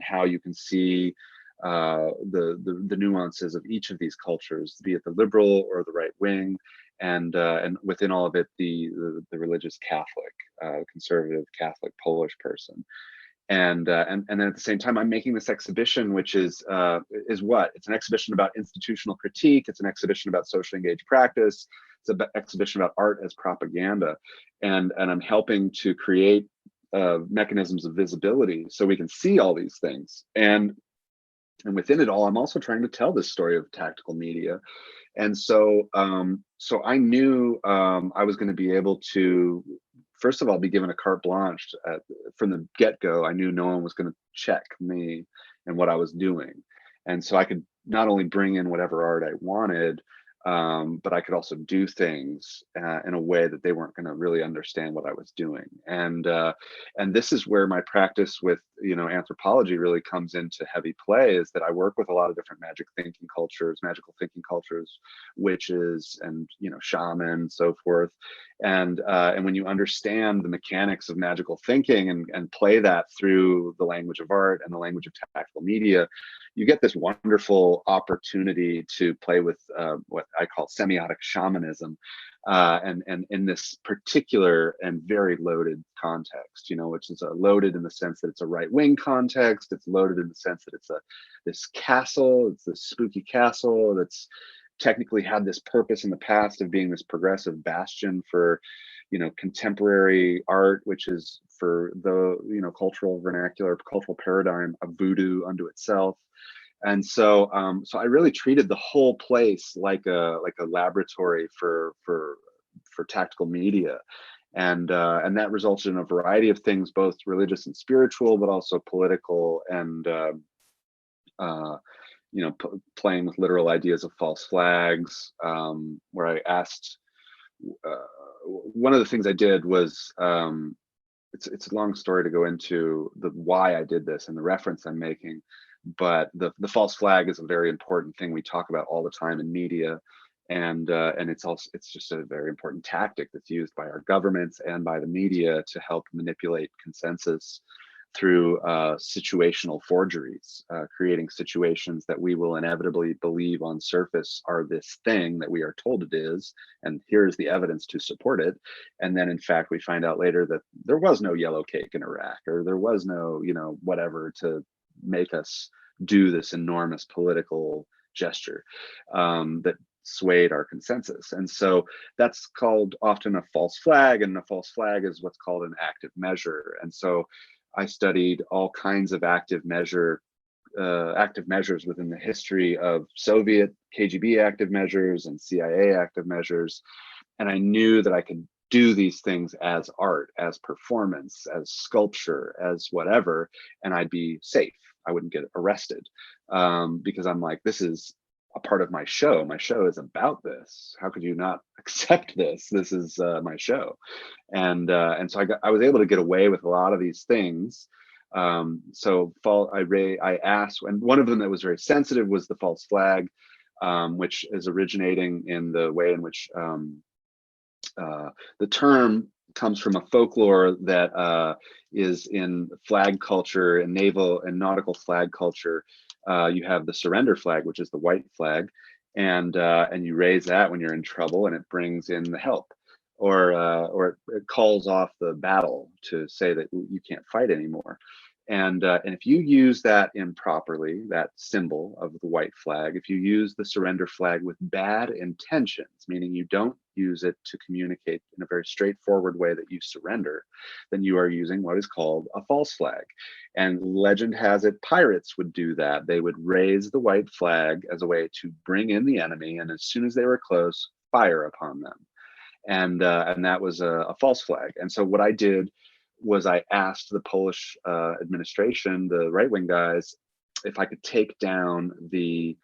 how you can see the nuances of each of these cultures, be it the liberal or the right wing, and within all of it, the religious Catholic, conservative Catholic Polish person. And then at the same time, I'm making this exhibition, which is what? It's an exhibition about institutional critique. It's an exhibition about socially engaged practice. It's an exhibition about art as propaganda, and I'm helping to create mechanisms of visibility so we can see all these things. And within it all, I'm also trying to tell this story of tactical media. And so I knew I was going to be able to, first of all, be given a carte blanche from the get-go. I knew no one was going to check me and what I was doing. And so I could not only bring in whatever art I wanted, but I could also do things in a way that they weren't going to really understand what I was doing. And this is where my practice with anthropology really comes into heavy play, is that I work with a lot of different magical thinking cultures, witches, and shaman, so forth. And when you understand the mechanics of magical thinking and play that through the language of art and the language of tactical media, you get this wonderful opportunity to play with what I call semiotic shamanism, and in this particular and very loaded context, which is loaded in the sense that it's a right-wing context. It's loaded in the sense that it's this castle, it's this spooky castle that's technically had this purpose in the past of being this progressive bastion for contemporary art, which is, for the cultural vernacular, cultural paradigm, a voodoo unto itself. And so I really treated the whole place like a laboratory for tactical media. and that resulted in a variety of things, both religious and spiritual, but also political, and uh, playing with literal ideas of false flags, where I asked. One of the things I did was, it's a long story to go into the why I did this and the reference I'm making, but the false flag is a very important thing we talk about all the time in media, and it's just a very important tactic that's used by our governments and by the media to help manipulate consensus through situational forgeries, creating situations that we will inevitably believe on surface are this thing that we are told it is, and here's the evidence to support it. And then, in fact, we find out later that there was no yellow cake in Iraq, or there was no, whatever to make us do this enormous political gesture that swayed our consensus. And so that's called often a false flag, and a false flag is what's called an active measure. And so I studied all kinds of active measures within the history of Soviet KGB active measures and CIA active measures. And I knew that I could do these things as art, as performance, as sculpture, as whatever, and I'd be safe. I wouldn't get arrested, because I'm like, this is a part of my show. My show is about this. How could you not accept this? This is my show. And so I was able to get away with a lot of these things. I asked, and one of them that was very sensitive was the false flag, which is originating in the way in which the term comes from a folklore that is in flag culture and naval and nautical flag culture. You have the surrender flag, which is the white flag, and you raise that when you're in trouble, and it brings in the help, or it calls off the battle to say that you can't fight anymore. And if you use that improperly, that symbol of the white flag, if you use the surrender flag with bad intentions, meaning you don't use it to communicate in a very straightforward way that you surrender, then you are using what is called a false flag. And legend has it pirates would do that. They would raise the white flag as a way to bring in the enemy, and as soon as they were close, fire upon them. And that was a false flag. And so what I did was I asked the Polish administration, the right-wing guys, if I could take down the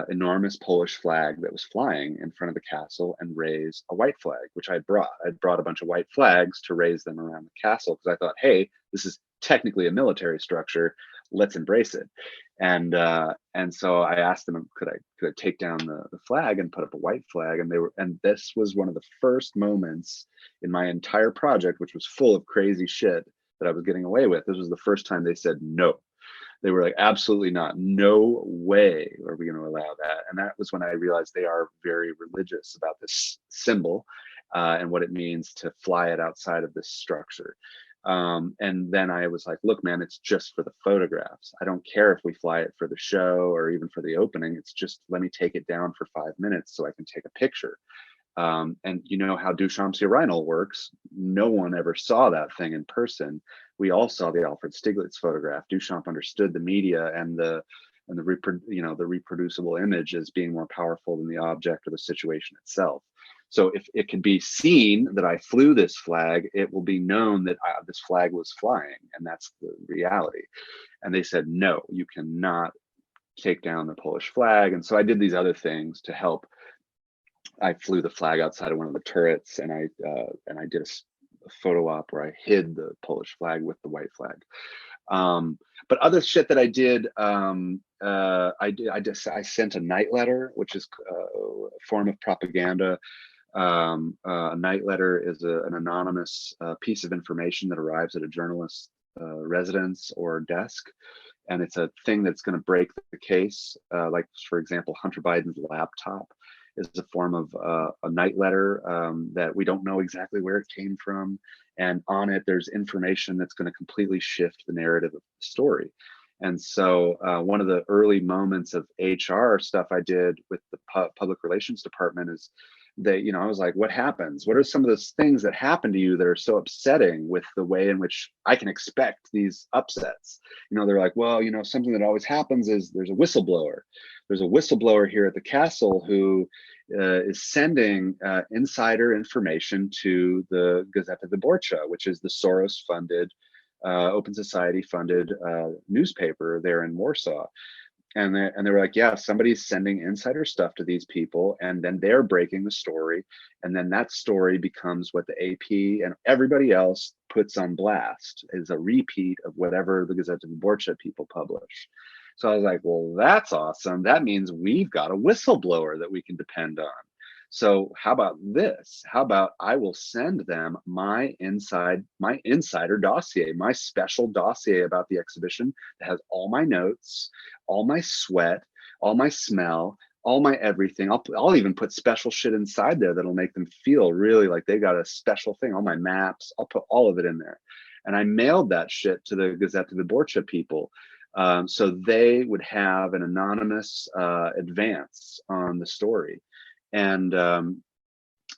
enormous Polish flag that was flying in front of the castle and raise a white flag, which I'd brought. I'd brought a bunch of white flags to raise them around the castle because I thought, hey, this is technically a military structure. Let's embrace it. And so I asked them, could I take down the flag and put up a white flag? And this was one of the first moments in my entire project, which was full of crazy shit that I was getting away with. This was the first time they said no. They were like, absolutely not. No way are we going to allow that. And that was when I realized they are very religious about this symbol and what it means to fly it outside of this structure. And then I was like, look, man, it's just for the photographs. I don't care if we fly it for the show or even for the opening. It's just, let me take it down for 5 minutes so I can take a picture. And you know how Duchamp's urinal works. No one ever saw that thing in person. We all saw the Alfred Stieglitz photograph. Duchamp understood the media and the reproducible image as being more powerful than the object or the situation itself. So if it can be seen that I flew this flag, it will be known that this flag was flying, and that's the reality. And they said, no, you cannot take down the Polish flag. And so I did these other things to help. I flew the flag outside of one of the turrets, and I did a photo op where I hid the Polish flag with the white flag. But other shit that I did, I sent a night letter, which is a form of propaganda. A night letter is an anonymous piece of information that arrives at a journalist's residence or desk. And it's a thing that's going to break the case. Like, for example, Hunter Biden's laptop is a form of a night letter that we don't know exactly where it came from. And on it, there's information that's going to completely shift the narrative of the story. And so one of the early moments of HR stuff I did with the public relations department is I was like, what happens? What are some of those things that happen to you that are so upsetting with the way in which I can expect these upsets? They're like, well, something that always happens is there's a whistleblower. There's a whistleblower here at the castle who is sending insider information to the Gazeta Wyborcza, which is the Soros-funded, Open Society-funded newspaper there in Warsaw. And they were like, yeah, somebody's sending insider stuff to these people, and then they're breaking the story, and then that story becomes what the AP and everybody else puts on blast, is a repeat of whatever the Gazeta Wyborcza people publish. So I was like, well, that's awesome. That means we've got a whistleblower that we can depend on. So how about this? How about I will send them my insider dossier, my special dossier about the exhibition that has all my notes, all my sweat, all my smell, all my everything. I'll even put special shit inside there that'll make them feel really like they got a special thing. All my maps, I'll put all of it in there. And I mailed that shit to the Gazeta Wyborcza people. So they would have an anonymous advance on the story. And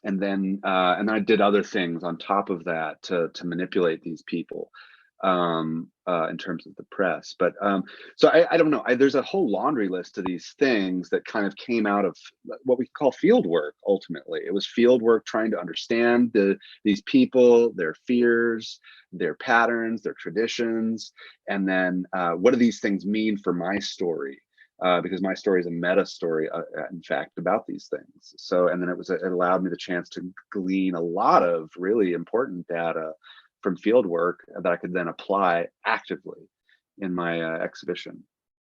then I did other things on top of that to manipulate these people in terms of the press. But so I don't know. There's a whole laundry list of these things that kind of came out of what we call field work. Ultimately, it was field work trying to understand these people, their fears, their patterns, their traditions, and then what do these things mean for my story? Because my story is a meta story, in fact, about these things. So, and then it allowed me the chance to glean a lot of really important data from field work that I could then apply actively in my exhibition.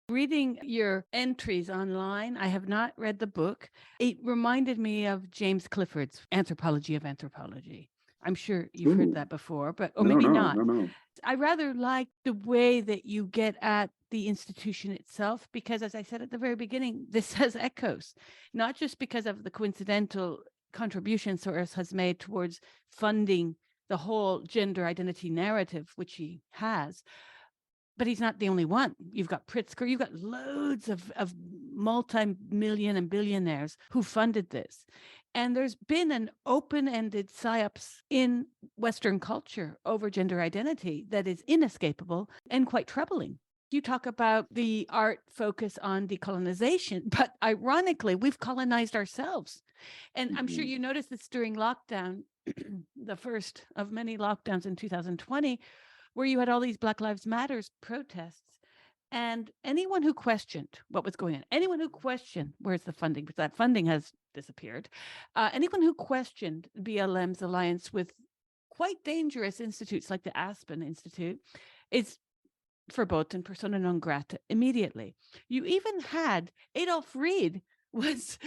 Reading your entries online, I have not read the book. It reminded me of James Clifford's Anthropology of Anthropology. I'm sure you've heard that before, but maybe not. No. I rather like the way that you get at the institution itself, because as I said at the very beginning, this has echoes, not just because of the coincidental contribution Soros has made towards funding the whole gender identity narrative, which he has, but he's not the only one. You've got Pritzker, you've got loads of multi-million and billionaires who funded this. And there's been an open-ended psyops in Western culture over gender identity that is inescapable and quite troubling. You talk about the art focus on decolonization, but ironically, we've colonized ourselves. And I'm sure you noticed this during lockdown, the first of many lockdowns in 2020, where you had all these Black Lives Matters protests. And anyone who questioned what was going on, anyone who questioned where's the funding, because that funding has disappeared, anyone who questioned BLM's alliance with quite dangerous institutes like the Aspen Institute is verboten persona non grata immediately. You even had Adolf Reed was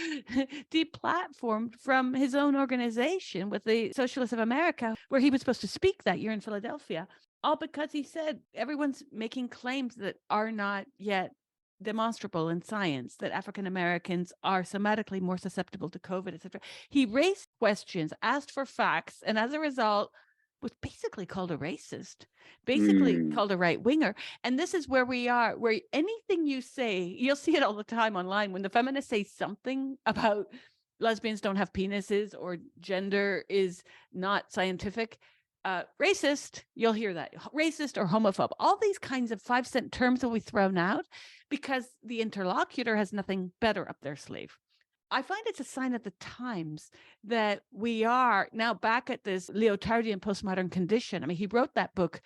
deplatformed from his own organization with the Socialists of America, where he was supposed to speak that year in Philadelphia, all because he said everyone's making claims that are not yet demonstrable in science, that African Americans are somatically more susceptible to COVID, etc. He raised questions, asked for facts, and as a result, was basically called a racist, basically called a right winger. And this is where we are, where anything you say, you'll see it all the time online. When the feminists say something about lesbians don't have penises or gender is not scientific, racist, you'll hear that. Racist or homophobe. All these kinds of 5-cent terms will be thrown out because the interlocutor has nothing better up their sleeve. I find it's a sign of the times that we are now back at this Leotardian postmodern condition. I mean, he wrote that book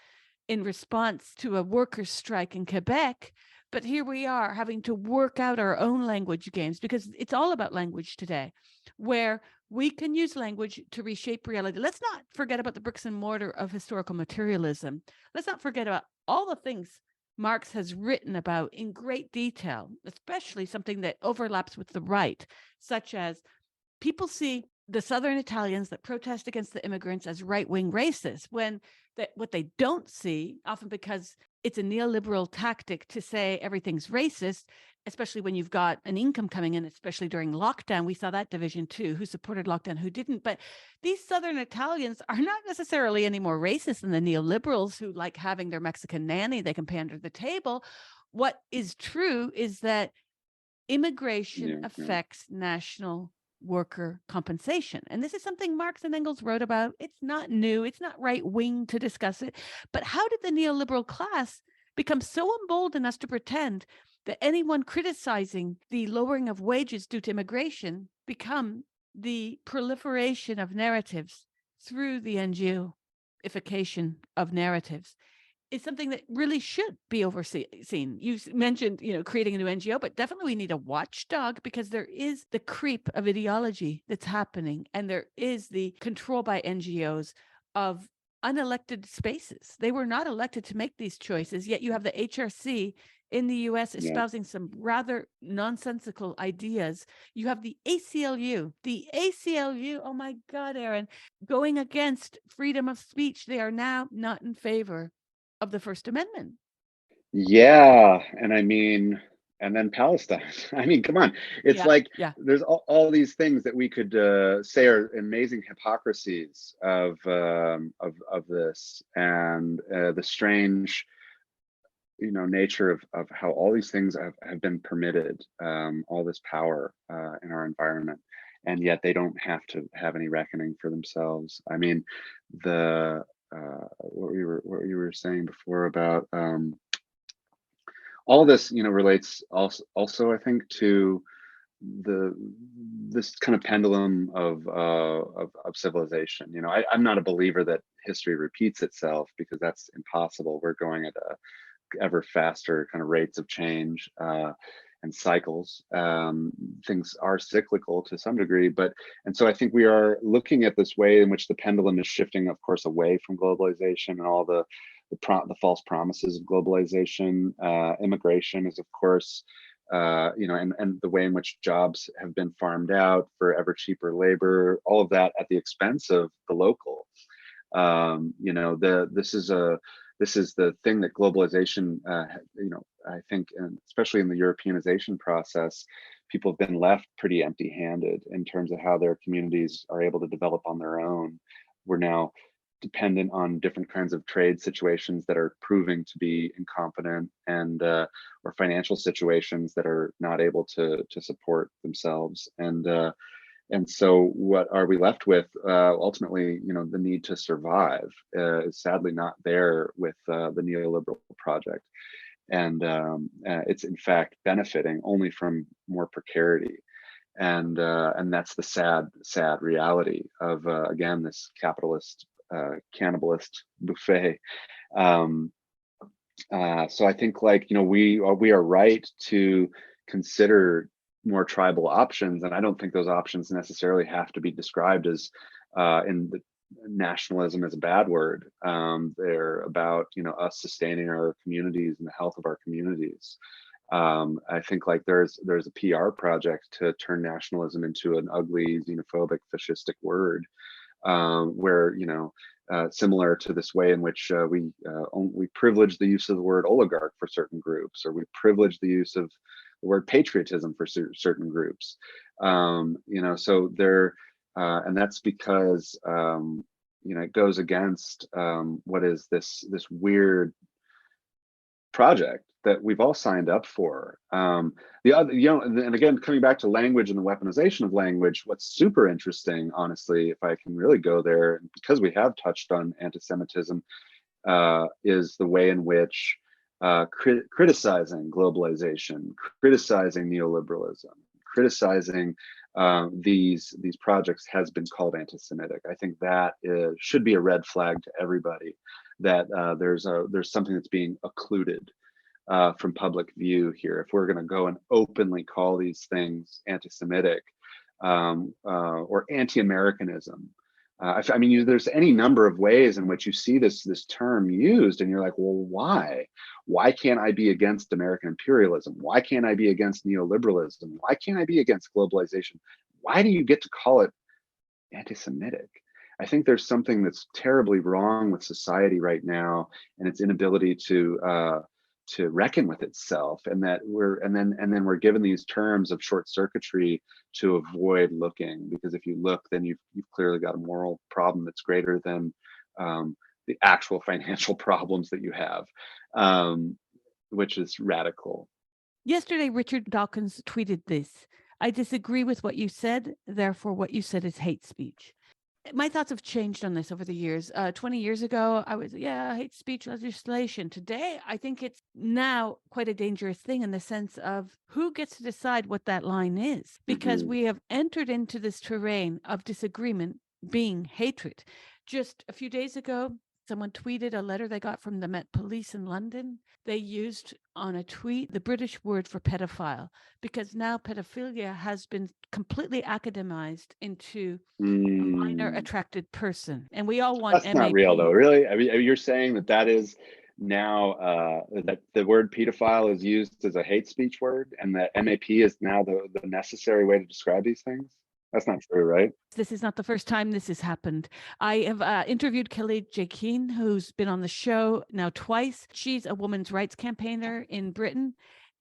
in response to a workers' strike in Quebec, but here we are having to work out our own language games, because it's all about language today, where we can use language to reshape reality. Let's not forget about the bricks and mortar of historical materialism. Let's not forget about all the things Marx has written about in great detail, especially something that overlaps with the right, such as people see the Southern Italians that protest against the immigrants as right-wing racists, when what they don't see, often because it's a neoliberal tactic to say everything's racist, especially when you've got an income coming in, especially during lockdown. We saw that division too, who supported lockdown, who didn't. But these Southern Italians are not necessarily any more racist than the neoliberals who like having their Mexican nanny they can pay under the table. What is true is that immigration affects national worker compensation. And this is something Marx and Engels wrote about. It's not new. It's not right wing to discuss it. But how did the neoliberal class become so emboldened as to pretend that anyone criticizing the lowering of wages due to immigration become the proliferation of narratives through the NGOification of narratives is something that really should be overseen. You mentioned, creating a new NGO, but definitely we need a watchdog, because there is the creep of ideology that's happening, and there is the control by NGOs of unelected spaces. They were not elected to make these choices, yet you have the HRC in the US Yeah. espousing some rather nonsensical ideas. You have the ACLU, oh my God, Aaron, going against freedom of speech. They are now not in favor of the First Amendment. Yeah, and I mean, and then Palestine. I mean, come on. It's Yeah, like yeah. there's all these things that we could say are amazing hypocrisies of this, and the strange, nature of how all these things have been permitted, all this power in our environment, and yet they don't have to have any reckoning for themselves. I mean, the what you were saying before about all this, relates also I think to the this kind of pendulum of civilization. I'm not a believer that history repeats itself, because that's impossible. We're going at a ever faster kind of rates of change, and cycles. Things are cyclical to some degree, and so I think we are looking at this way in which the pendulum is shifting, of course, away from globalization and all the false promises of globalization. Immigration is, of course, and the way in which jobs have been farmed out for ever cheaper labor, all of that at the expense of the local. This is the thing that globalization, I think, and especially in the Europeanization process, people have been left pretty empty-handed in terms of how their communities are able to develop on their own. We're now dependent on different kinds of trade situations that are proving to be incompetent, and or financial situations that are not able to support themselves. And so what are we left with? Ultimately, the need to survive is sadly not there with the neoliberal project. And it's in fact benefiting only from more precarity. And that's the sad reality of, again, this capitalist cannibalist buffet. Um, so I think, like, we are right to consider more tribal options, and I don't think those options necessarily have to be described as in the nationalism is a bad word. They're about, us sustaining our communities and the health of our communities. I think, like, there's a PR project to turn nationalism into an ugly, xenophobic, fascistic word, where, similar to this way in which we privilege the use of the word oligarch for certain groups, or we privilege the use of the word patriotism for certain groups. So there, and that's because it goes against what is this weird project that we've all signed up for. The other, and again, coming back to language and the weaponization of language, what's super interesting, honestly, if I can really go there, because we have touched on anti-Semitism, is the way in which criticizing globalization, criticizing neoliberalism, criticizing these projects has been called anti-Semitic. I think that should be a red flag to everybody, that there's something that's being occluded from public view here. If we're going to go and openly call these things anti-Semitic, or anti-Americanism, I mean, there's any number of ways in which you see this term used, and you're like, well, why? Why can't I be against American imperialism? Why can't I be against neoliberalism? Why can't I be against globalization? Why do you get to call it anti-Semitic? I think there's something that's terribly wrong with society right now, and its inability to reckon with itself, and that then we're given these terms of short circuitry to avoid looking, because if you look, then you've clearly got a moral problem that's greater than the actual financial problems that you have, which is radical. Yesterday, Richard Dawkins tweeted this: "I disagree with what you said, therefore what you said is hate speech." My thoughts have changed on this over the years. 20 years ago, I was, yeah, hate speech legislation. Today, I think it's now quite a dangerous thing in the sense of who gets to decide what that line is, because Hmm. we have entered into this terrain of disagreement being hatred. Just a few days ago, someone tweeted a letter they got from the Met Police in London. They used on a tweet the British word for pedophile because now pedophilia has been completely academized into a minor Mm. attracted person. And we all want That's not real, though. MAP. Really? I mean, you're saying that that is now that the word pedophile is used as a hate speech word, and that MAP is now the necessary way to describe these things? That's not true, right? This is not the first time this has happened. I have interviewed Kelly J. Keane, who's been on the show now twice. She's a women's rights campaigner in Britain.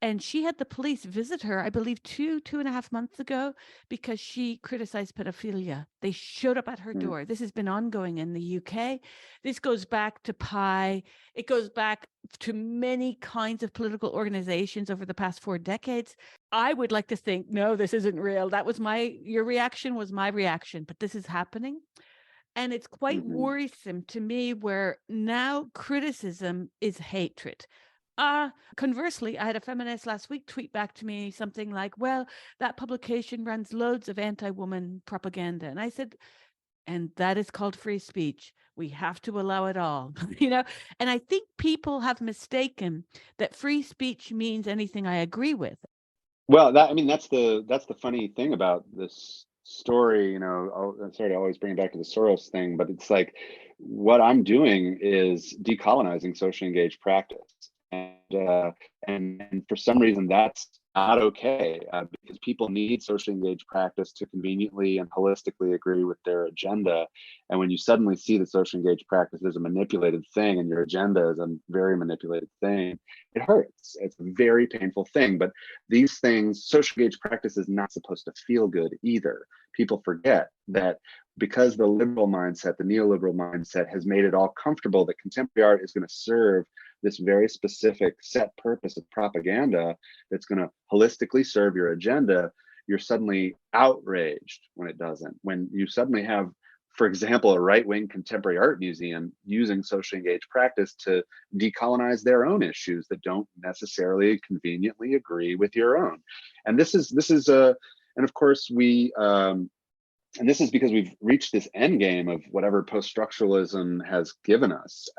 And she had the police visit her, I believe, 2.5 months ago because she criticized pedophilia. They showed up at her Mm. door. This has been ongoing in the UK. This goes back to Pi. It goes back to many kinds of political organizations over the past 4 decades. I would like to think, no, this isn't real. That was your reaction was my reaction, but this is happening. And it's quite Hmm. worrisome to me where now criticism is hatred. Conversely, I had a feminist last week tweet back to me something like, well, that publication runs loads of anti-woman propaganda. And I said, and that is called free speech. We have to allow it all, And I think people have mistaken that free speech means anything I agree with. Well, I mean, that's the funny thing about this story. I'm sorry to always bring it back to the Soros thing, but it's like what I'm doing is decolonizing socially engaged practice, and for some reason that's not okay, because people need socially engaged practice to conveniently and holistically agree with their agenda. And when you suddenly see that socially engaged practice is a manipulated thing and your agenda is a very manipulated thing, it hurts. It's a very painful thing. But these things, social engaged practice is not supposed to feel good either. People forget that because the liberal mindset, the neoliberal mindset, has made it all comfortable that contemporary art is going to serve this very specific set purpose of propaganda that's going to holistically serve your agenda, you're suddenly outraged when it doesn't. When you suddenly have, for example, a right-wing contemporary art museum using socially engaged practice to decolonize their own issues that don't necessarily conveniently agree with your own. And this is a, and of course and this is because we've reached this end game of whatever post-structuralism has given us,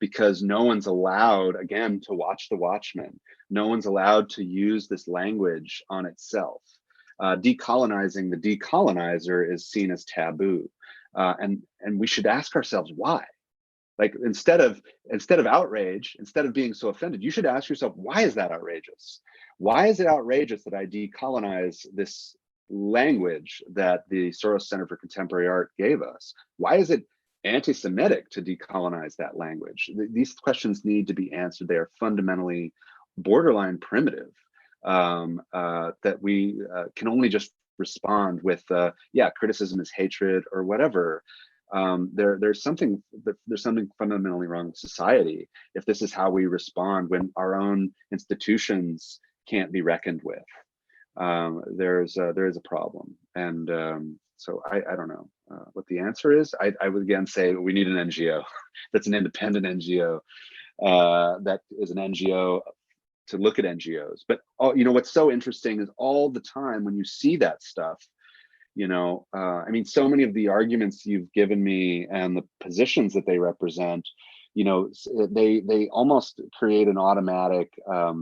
because no one's allowed, again, to watch the Watchmen. No one's allowed to use this language on itself. Decolonizing the decolonizer is seen as taboo, and we should ask ourselves why. Like instead of outrage, instead of being so offended, you should ask yourself, why is that outrageous? Why is it outrageous that I decolonize this language that the Soros Center for Contemporary Art gave us? Why is it anti-Semitic to decolonize that language? These questions need to be answered. They are fundamentally borderline primitive, that we can only just respond with, yeah, criticism is hatred or whatever. There's something fundamentally wrong with society if this is how we respond when our own institutions can't be reckoned with. There is a problem, and so I don't know what the answer is. I would again say we need an NGO that's an independent NGO, that is an NGO to look at NGOs. But what's so interesting is all the time when you see that stuff, I mean, so many of the arguments you've given me and the positions that they represent, they almost create an automatic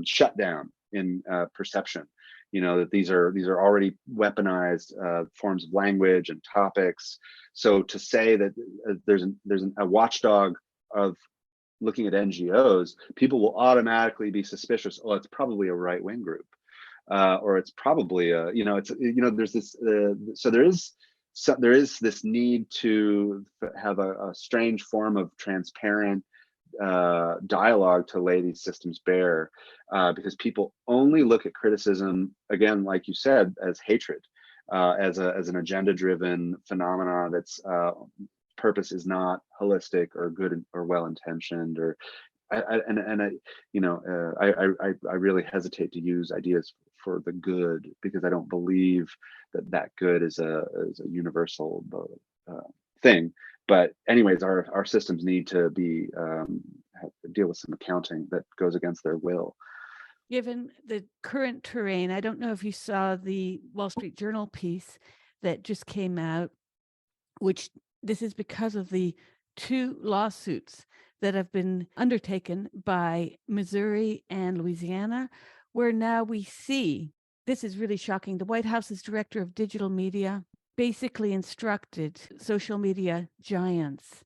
shutdown in perception. That these are already weaponized forms of language and topics. So to say that there's a watchdog of looking at NGOs, people will automatically be suspicious. Oh, it's probably a right wing group, or it's probably there's this. So there is this need to have a strange form of transparent dialogue to lay these systems bare, because people only look at criticism, again, like you said, as hatred, as an agenda-driven phenomena that's purpose is not holistic or good or well-intentioned, or I really hesitate to use ideas for the good, because I don't believe that good is a universal thing. But anyways, our systems need to be deal with some accounting that goes against their will. Given the current terrain, I don't know if you saw the Wall Street Journal piece that just came out, which this is because of the 2 lawsuits that have been undertaken by Missouri and Louisiana, where now we see, this is really shocking, the White House's director of digital media basically instructed social media giants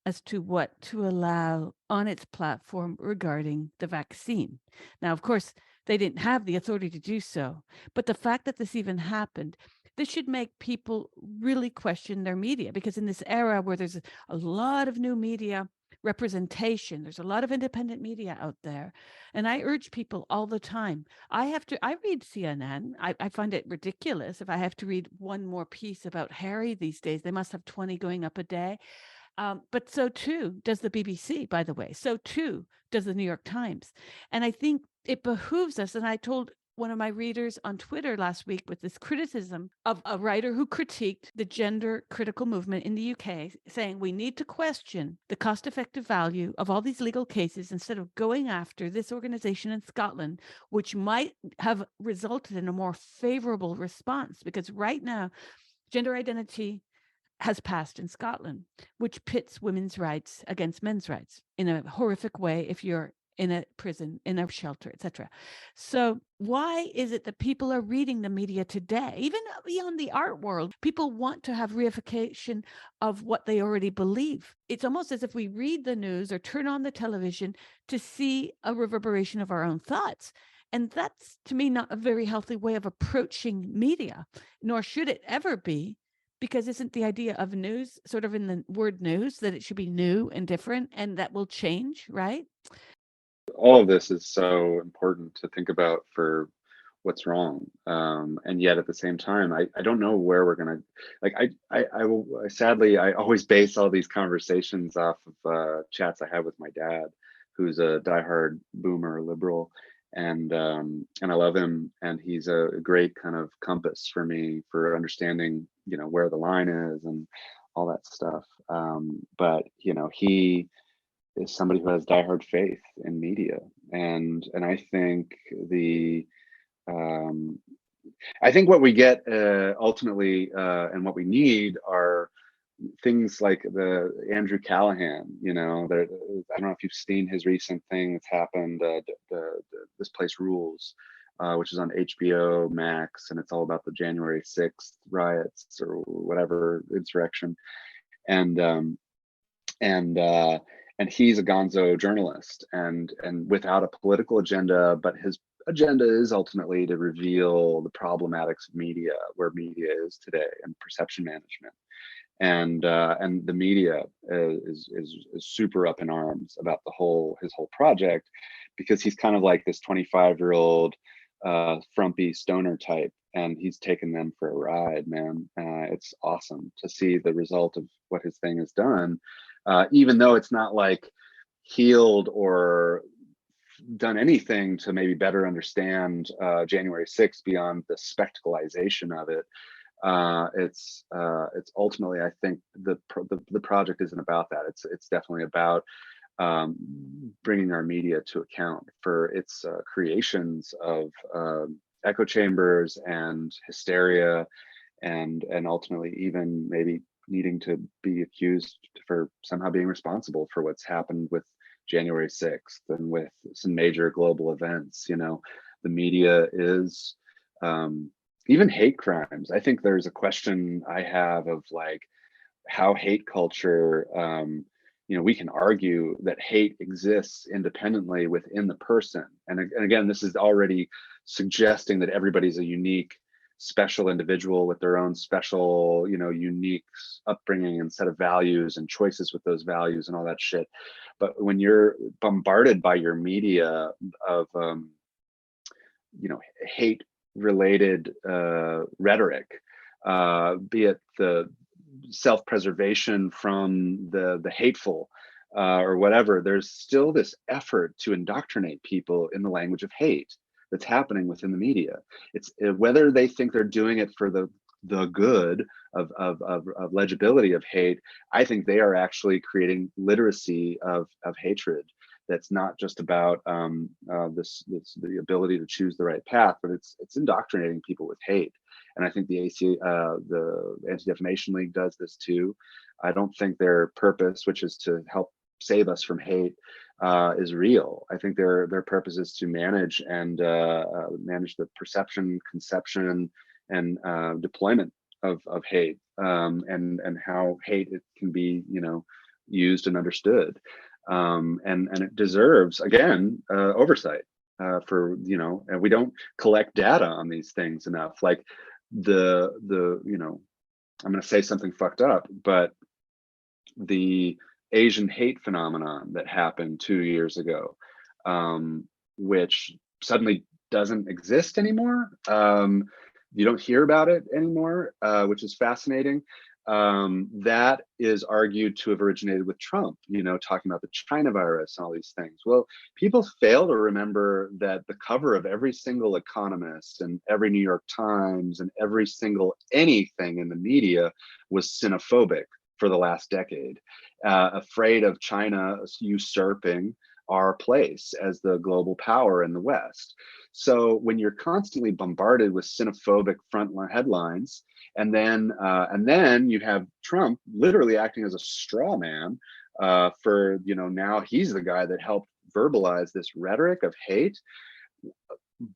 as to what to allow on its platform regarding the vaccine. Now, of course, they didn't have the authority to do so, but the fact that this even happened, this should make people really question their media, because in this era where there's a lot of new media representation, there's a lot of independent media out there. And I urge people all the time, I read CNN. I find it ridiculous if I have to read one more piece about Harry these days. They must have 20 going up a day. But so too does the BBC, by the way. So too does the New York Times. And I think it behooves us. And I told one of my readers on Twitter last week with this criticism of a writer who critiqued the gender critical movement in the UK, saying we need to question the cost effective value of all these legal cases instead of going after this organization in Scotland, which might have resulted in a more favorable response. Because right now, gender identity has passed in Scotland, which pits women's rights against men's rights in a horrific way if you're in a prison, in a shelter, etc. So why is it that people are reading the media today, even beyond the art world? People want to have reification of what they already believe. It's almost as if we read the news or turn on the television to see a reverberation of our own thoughts. And that's, to me, not a very healthy way of approaching media, nor should it ever be. Because isn't the idea of news sort of in the word news that it should be new and different and that will change, right? All of this is so important to think about for what's wrong, and yet at the same time, I don't know where we're gonna, like, sadly, I always base all these conversations off of chats I have with my dad, who's a diehard boomer liberal, and I love him, and he's a great kind of compass for me for understanding, where the line is and all that stuff. But he is somebody who has diehard faith in media, and the um, I think what we get ultimately, and what we need are things like the Andrew Callahan. I don't know if you've seen his recent thing that's happened. This Place Rules, which is on HBO Max, and it's all about the January 6th riots or whatever insurrection, and um, and uh, and he's a gonzo journalist, and without a political agenda, but his agenda is ultimately to reveal the problematics of media, where media is today, and perception management. And the media is super up in arms about his whole project, because he's kind of like this 25-year-old frumpy stoner type, and he's taken them for a ride, man. It's awesome to see the result of what his thing has done, even though it's not like healed or done anything to maybe better understand January 6th beyond the spectacleization of it. It's ultimately, I think the project isn't about that. It's definitely about bringing our media to account for its creations of echo chambers and hysteria, and ultimately even maybe needing to be accused for somehow being responsible for what's happened with January 6th and with some major global events. The media is, even hate crimes. I think there's a question I have of, like, how hate culture, we can argue that hate exists independently within the person. And again, this is already suggesting that everybody's a unique, special individual with their own special, unique upbringing and set of values and choices with those values and all that shit. But when you're bombarded by your media of, hate related rhetoric, be it the self-preservation from the hateful, or whatever, there's still this effort to indoctrinate people in the language of hate that's happening within the media. It's whether they think they're doing it for the the good of legibility of hate, I think they are actually creating literacy of hatred. That's not just about this the ability to choose the right path, but it's indoctrinating people with hate. And I think the Anti-Defamation League does this too. I don't think their purpose, which is to help save us from hate, is real. I think their purpose is to manage and manage the perception, conception, and deployment of hate, and how hate it can be, used and understood. And it deserves, again, oversight, for, and we don't collect data on these things enough. Like I'm going to say something fucked up, but the Asian hate phenomenon that happened 2 years ago, which suddenly doesn't exist anymore. You don't hear about it anymore, which is fascinating. That is argued to have originated with Trump, talking about the China virus and all these things. Well, people fail to remember that the cover of every single Economist and every New York Times and every single anything in the media was xenophobic for the last decade, afraid of China usurping our place as the global power in the West. So when you're constantly bombarded with xenophobic frontline headlines, and then you have Trump literally acting as a straw man, for now he's the guy that helped verbalize this rhetoric of hate.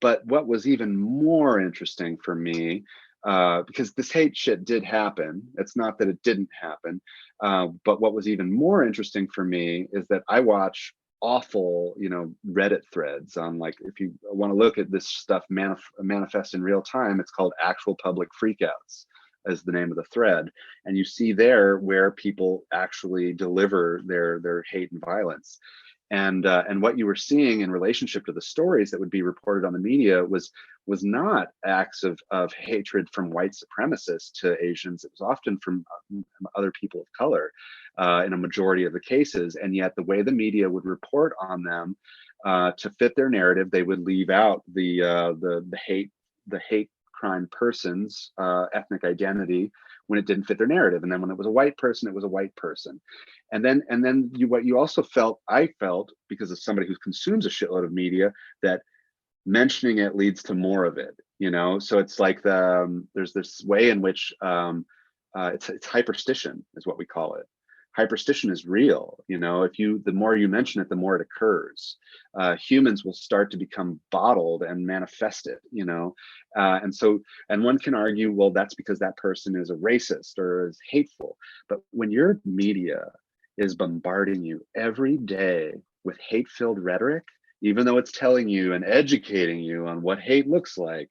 But what was even more interesting for me, because this hate shit did happen, it's not that it didn't happen, but what was even more interesting for me is that I watch awful Reddit threads on, like, if you want to look at this stuff manifest in real time, it's called Actual Public Freakouts as the name of the thread, and you see there where people actually deliver their hate and violence. And what you were seeing in relationship to the stories that would be reported on the media was not acts of hatred from white supremacists to Asians. It was often from other people of color, in a majority of the cases. And yet the way the media would report on them, to fit their narrative, they would leave out the hate crime person's ethnic identity when it didn't fit their narrative. And then when it was a white person, it was a white person. And then what you also felt, I felt, because of somebody who consumes a shitload of media, that mentioning it leads to more of it. So it's like there's this way in which it's hyperstition is what we call it. Hyperstition is real. The more you mention it, the more it occurs. Humans will start to become bottled and manifest it. And one can argue, well, that's because that person is a racist or is hateful. But when your media is bombarding you every day with hate-filled rhetoric, even though it's telling you and educating you on what hate looks like,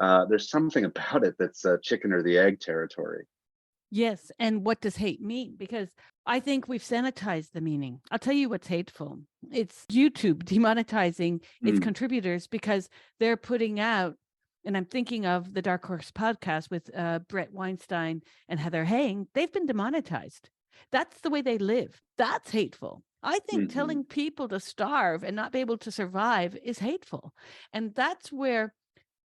there's something about it that's chicken or the egg territory. Yes. And what does hate mean? Because I think we've sanitized the meaning. I'll tell you what's hateful. It's YouTube demonetizing its contributors because they're putting out, and I'm thinking of the Dark Horse podcast with Brett Weinstein and Heather Haying. They've been demonetized. That's the way they live. That's hateful. I think telling people to starve and not be able to survive is hateful. And that's where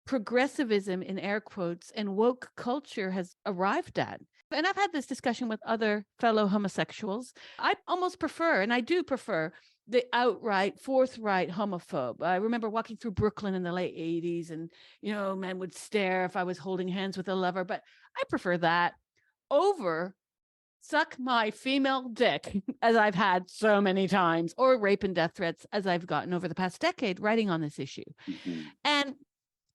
progressivism, in air quotes, and woke culture has arrived at. And I've had this discussion with other fellow homosexuals. I almost prefer, and I do prefer, the outright, forthright homophobe. I remember walking through Brooklyn in the late 80s and, men would stare if I was holding hands with a lover. But I prefer that over suck my female dick, as I've had so many times, or rape and death threats, as I've gotten over the past decade writing on this issue. And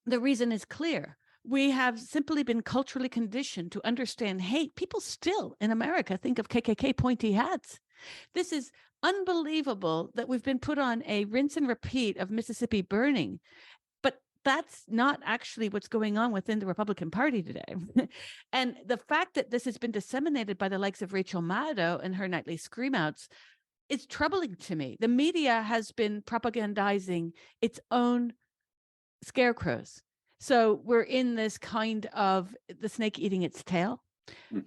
the reason is clear. We have simply been culturally conditioned to understand hate. People still in America think of KKK pointy hats. This is unbelievable that we've been put on a rinse and repeat of Mississippi burning. But that's not actually what's going on within the Republican Party today. And the fact that this has been disseminated by the likes of Rachel Maddow and her nightly screamouts is troubling to me. The media has been propagandizing its own scarecrows. So we're in this kind of the snake eating its tail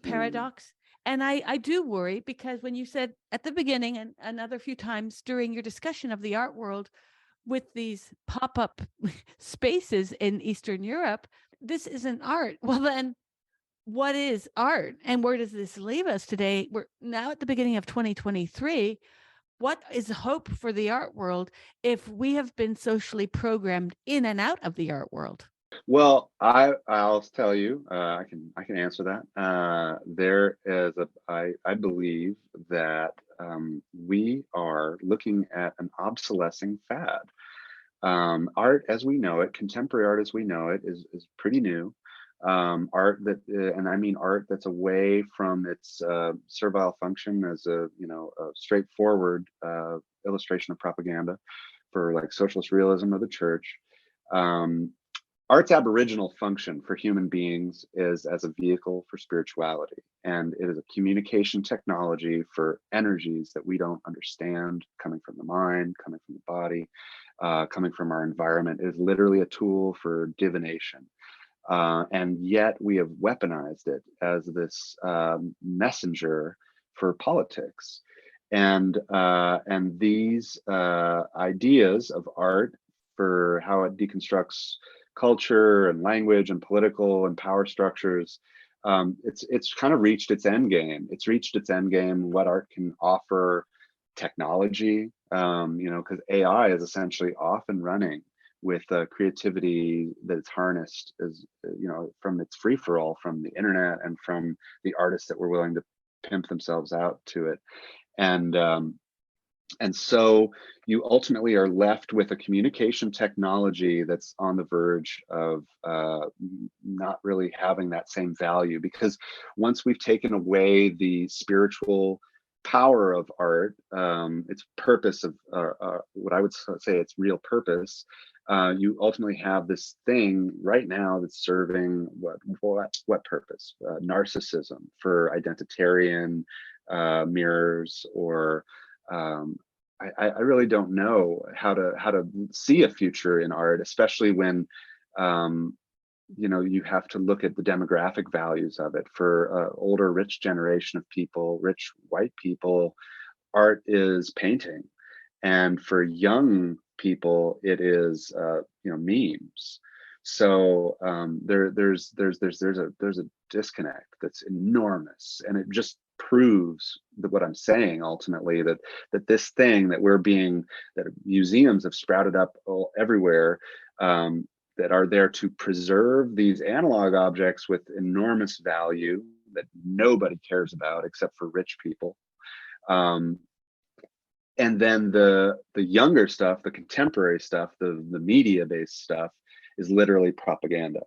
paradox. And I do worry, because when you said at the beginning and another few times during your discussion of the art world with these pop-up spaces in Eastern Europe, this isn't art. Well, then what is art and where does this leave us today? We're now at the beginning of 2023. What is hope for the art world if we have been socially programmed in and out of the art world? Well, I'll tell you, I can answer that. There is I believe that we are looking at an obsolescing fad. Art as we know it, contemporary art as we know it, is pretty new. Art that, and I mean art that's away from its servile function as a straightforward illustration of propaganda for like socialist realism or the church. Um, Art's aboriginal function for human beings is as a vehicle for spirituality, and it is a communication technology for energies that we don't understand, coming from the mind, coming from the body, coming from our environment. It is literally a tool for divination. And yet we have weaponized it as this messenger for politics. And these ideas of art for how it deconstructs culture and language and political and power structures, it's kind of reached its end game. It's reached its end game. What art can offer, technology, because AI is essentially off and running with creativity that's harnessed as from its free for all from the internet and from the artists that were willing to pimp themselves out to it. And so you ultimately are left with a communication technology that's on the verge of not really having that same value, because once we've taken away the spiritual power of art, its purpose of what I would say its real purpose, you ultimately have this thing right now that's serving what purpose? Narcissism for identitarian mirrors, or I really don't know how to see a future in art, especially when you have to look at the demographic values of it. For older, rich generation of people, rich white people, art is painting, and for young people, it is memes. So there's a disconnect that's enormous, and it just proves that what I'm saying ultimately, that this thing that that museums have sprouted up everywhere, that are there to preserve these analog objects with enormous value that nobody cares about except for rich people. Um, and then the younger stuff, the contemporary stuff, the media based stuff is literally propaganda.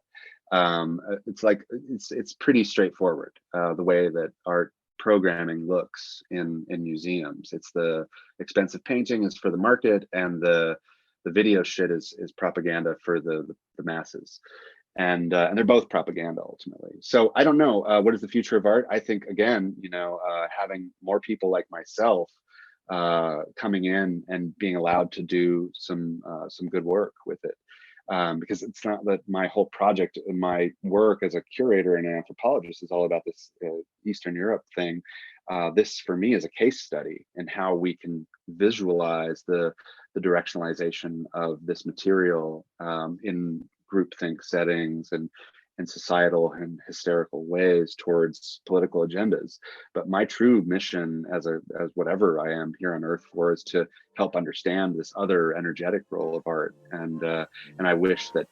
It's pretty straightforward, the way that art programming looks in museums. It's the expensive painting is for the market, and the video shit is propaganda for the masses. And they're both propaganda ultimately. So I don't know, what is the future of art. I think, again, having more people like myself coming in and being allowed to do some good work with it, because it's not that my whole project and my work as a curator and an anthropologist is all about this Eastern Europe thing. This for me is a case study in how we can visualize the directionalization of this material in groupthink settings and societal and hysterical ways towards political agendas. But my true mission as whatever I am here on Earth for is to help understand this other energetic role of art. And I wish that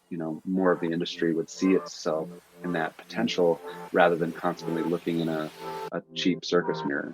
more of the industry would see itself in that potential rather than constantly looking in a cheap circus mirror.